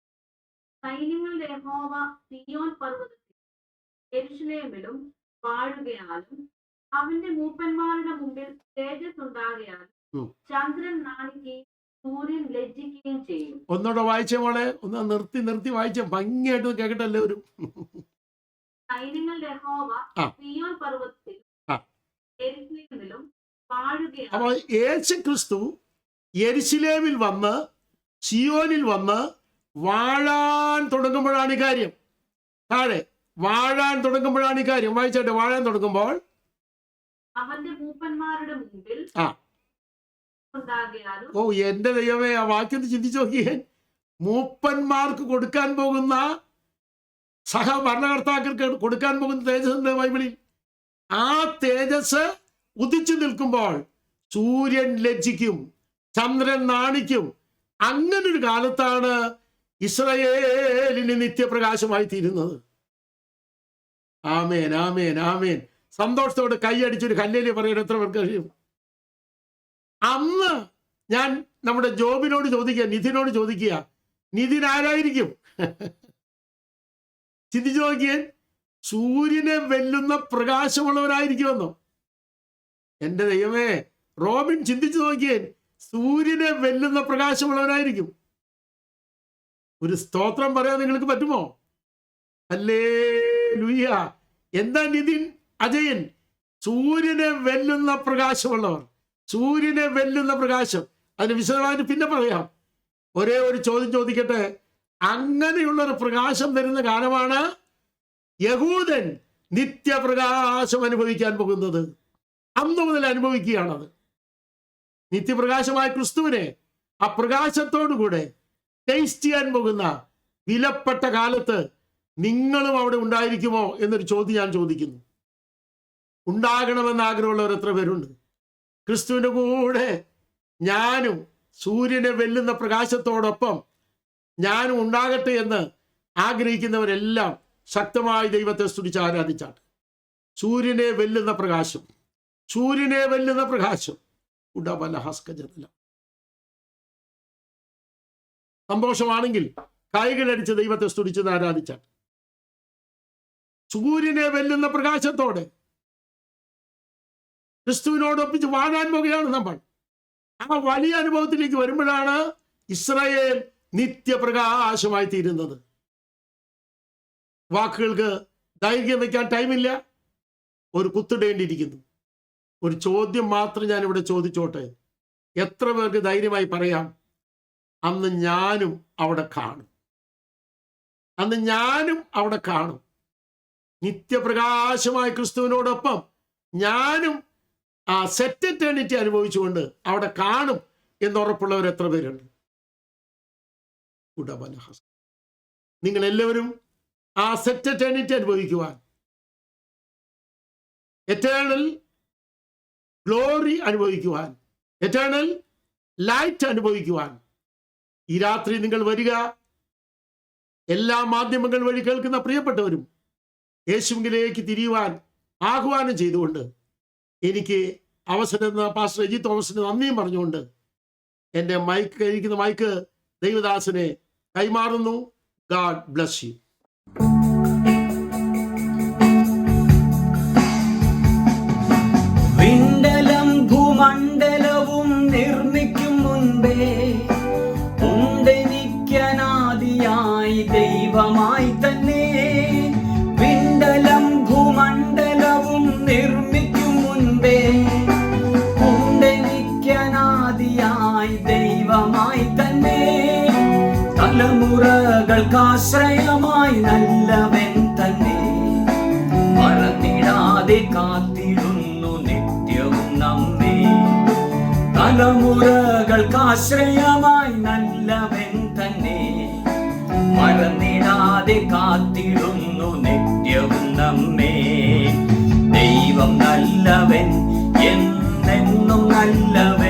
സൈന്യങ്ങളുടെ യഹോവ സിയോൻ പർവ്വതത്തിൽ യെരൂശലേമിലും വാഴുകയാലും അവന്റെ മൂപ്പന്മാരുടെ മുമ്പിൽ തേജസ് ഉണ്ടാകയാലും ചന്ദ്രൻ നാണിക്കുകയും സൂര്യൻ ലജ്ജിക്കുകയും ചെയ്യും. ഒന്നുകൂടെ വായിച്ച മോളെ, ഒന്ന് നിർത്തി വായിച്ച ഭംഗിയായിട്ട് കേൾക്കട്ടെ എല്ലാവരും. സൈന്യങ്ങളുടെ യഹോവ സിയോൻ പർവ്വതത്തിൽ യെരൂശലേമിലും വാഴുകയാലും. അപ്പൊ യേശു ക്രിസ്തു യെരൂശലേമിൽ വന്ന് സിയോനിൽ വന്ന് വാഴാൻ തുടങ്ങുമ്പോഴാണ് ഈ കാര്യം. താഴെ വാഴാൻ തുടങ്ങുമ്പോഴാണ് ഈ കാര്യം. വായിച്ചോട്ടെ. വാഴാൻ തുടങ്ങുമ്പോൾ അവന്റെ മൂപ്പന്മാരുടെ മുമ്പിൽ ഉണ്ടാകയാലും. ഓ എന്റെ ദൈവമേ, ആ വാക്യം ചിന്തിച്ചു നോക്കിയേ. മൂപ്പന്മാർക്ക് കൊടുക്കാൻ പോകുന്ന, സഹഭരണകർത്താക്കൾക്ക് കൊടുക്കാൻ പോകുന്ന തേജസ് ബൈബിളിൽ, ആ തേജസ് ഉദിച്ചു നിൽക്കുമ്പോൾ സൂര്യൻ ലജ്ജിക്കും, ചന്ദ്രൻ നാണിക്കും. അങ്ങനൊരു കാലത്താണ് ഇസ്രായേലിന് നിത്യപ്രകാശമായി തീരുന്നത്. ആമേൻ, ആമേൻ, ആമേൻ. സന്തോഷത്തോടെ കൈയടിച്ചൊരു ഹല്ലേലൂയ പറയാൻ എത്ര പേർക്ക് കഴിയും? അന്ന് ഞാൻ നമ്മുടെ ജോബിനോട് ചോദിക്കുക, നിധിനോട് ചോദിക്കുക, നിധിൻ ആരായിരിക്കും? ചിന്തിച്ചു നോക്കിയേ. സൂര്യനെ വെല്ലുന്ന പ്രകാശമുള്ളവരായിരിക്കുമെന്നോ? എന്റെ ദൈവമേ, റോബിൻ ചിന്തിച്ചു നോക്കിയേ. സൂര്യനെ വെല്ലുന്ന പ്രകാശമുള്ളവനായിരിക്കും. ഒരു സ്തോത്രം പറയാൻ നിങ്ങൾക്ക് പറ്റുമോ? ഹല്ലേലൂയ. എന്താ നിധിൻ, അജയൻ? സൂര്യനെ വെല്ലുന്ന പ്രകാശമുള്ളവർ, സൂര്യനെ വെല്ലുന്ന പ്രകാശം. അതിന് വിശദമായിട്ട് പിന്നെ പറയാം. ഒരേ ഒരു ചോദ്യം ചോദിക്കട്ടെ. അങ്ങനെയുള്ളൊരു പ്രകാശം തരുന്ന കാലമാണ് യഹൂദൻ നിത്യപ്രകാശം അനുഭവിക്കാൻ പോകുന്നത്. അന്ന് മുതൽ അനുഭവിക്കുകയാണത്. നിത്യപ്രകാശമായ ക്രിസ്തുവിനെ ആ പ്രകാശത്തോടുകൂടെ ടേസ്റ്റ് ചെയ്യാൻ പോകുന്ന വിലപ്പെട്ട കാലത്ത് നിങ്ങളും അവിടെ ഉണ്ടായിരിക്കുമോ എന്നൊരു ചോദ്യം ഞാൻ ചോദിക്കുന്നു. ഉണ്ടാകണമെന്ന് ആഗ്രഹമുള്ളവർ എത്ര പേരുണ്ട്? ക്രിസ്തുവിൻ്റെ കൂടെ ഞാനും സൂര്യനെ വെല്ലുന്ന പ്രകാശത്തോടൊപ്പം ഞാനും ഉണ്ടാകട്ടെ എന്ന് ആഗ്രഹിക്കുന്നവരെല്ലാം ശക്തമായി ദൈവത്തെ സ്തുതിച്ച് ആരാധിച്ചാട്ട്. സൂര്യനെ വെല്ലുന്ന പ്രകാശം, സൂര്യനെ വെല്ലുന്ന പ്രകാശം. സന്തോഷമാണെങ്കിൽ കൈകളടിച്ച് ദൈവത്തെ സ്തുതിച്ചത് ആരാധിച്ചാട്ട്. സൂര്യനെ വെല്ലുന്ന പ്രകാശത്തോടെ ക്രിസ്തുവിനോടൊപ്പിച്ച് വാഴാൻ പോകുകയാണ് നമ്മൾ. ആ വലിയ അനുഭവത്തിലേക്ക് വരുമ്പോഴാണ് ഇസ്രായേൽ നിത്യപ്രകാശമായി തീരുന്നത്. വാക്കുകൾക്ക് ദൈർഘ്യം വയ്ക്കാൻ ടൈമില്ല. ഒരു കുത്തിടേണ്ടിയിരിക്കുന്നു. ഒരു ചോദ്യം മാത്രം ഞാനിവിടെ ചോദിച്ചോട്ടെ. എത്ര പേർക്ക് ധൈര്യമായി പറയാം, അന്ന് ഞാനും അവിടെ കാണും, അന്ന് ഞാനും അവിടെ കാണും. നിത്യപ്രകാശമായ ക്രിസ്തുവിനോടൊപ്പം ഞാനും ആ സെറ്റ് എറ്റേണിറ്റി അനുഭവിച്ചുകൊണ്ട് അവിടെ കാണും എന്നുറപ്പുള്ളവർ എത്ര പേരുണ്ട്? നിങ്ങൾ എല്ലാവരും ആ സെറ്റ് എറ്റേണിറ്റി അനുഭവിക്കുവാൻ, എറ്റേണൽ ഗ്ലോറി അനുഭവിക്കുവാൻ, എറ്റേണൽ ലൈറ്റ് അനുഭവിക്കുവാൻ ഈ രാത്രി നിങ്ങൾ വരിക. എല്ലാ മാധ്യമങ്ങൾ വഴി കേൾക്കുന്ന പ്രിയപ്പെട്ടവരും യേശുവിലേക്ക് തിരിയുവാൻ ആഹ്വാനം ചെയ്തുകൊണ്ട് എനിക്ക് അവസരം പാസ്റ്റർ എജി തോമസിന് നന്ദിയും പറഞ്ഞുകൊണ്ട് എൻ്റെ കഴിക്കുന്ന മൈക്ക് ദൈവദാസനെ കൈമാറുന്നു. God bless you. വിണ്ടലം ഭൂമണ്ഡലവും നിർമ്മിക്കും മുൻപേ ഉണ്ടെനിക്കനാദിയായി ദൈവമായി തന്നെ. വിണ്ടലം ഭൂമണ്ഡലവും നിർമ്മിക്കും മുൻപേ ഉണ്ടെനിക്കനാദിയായി ദൈവമായി തന്നെ. തലമുറ ആശ്രയമായി നല്ലവൻ തന്നെ. മറന്നിടാതെ കാത്തിടുന്നു നിത്യവും നമ്മെ. തലമുറകൾക്കാശ്രയമായി നല്ലവൻ തന്നെ. മറന്നിടാതെ കാത്തിടുന്നു നിത്യവും നമ്മെ. ദൈവം നല്ലവൻ, എന്നെന്നും നല്ലവൻ.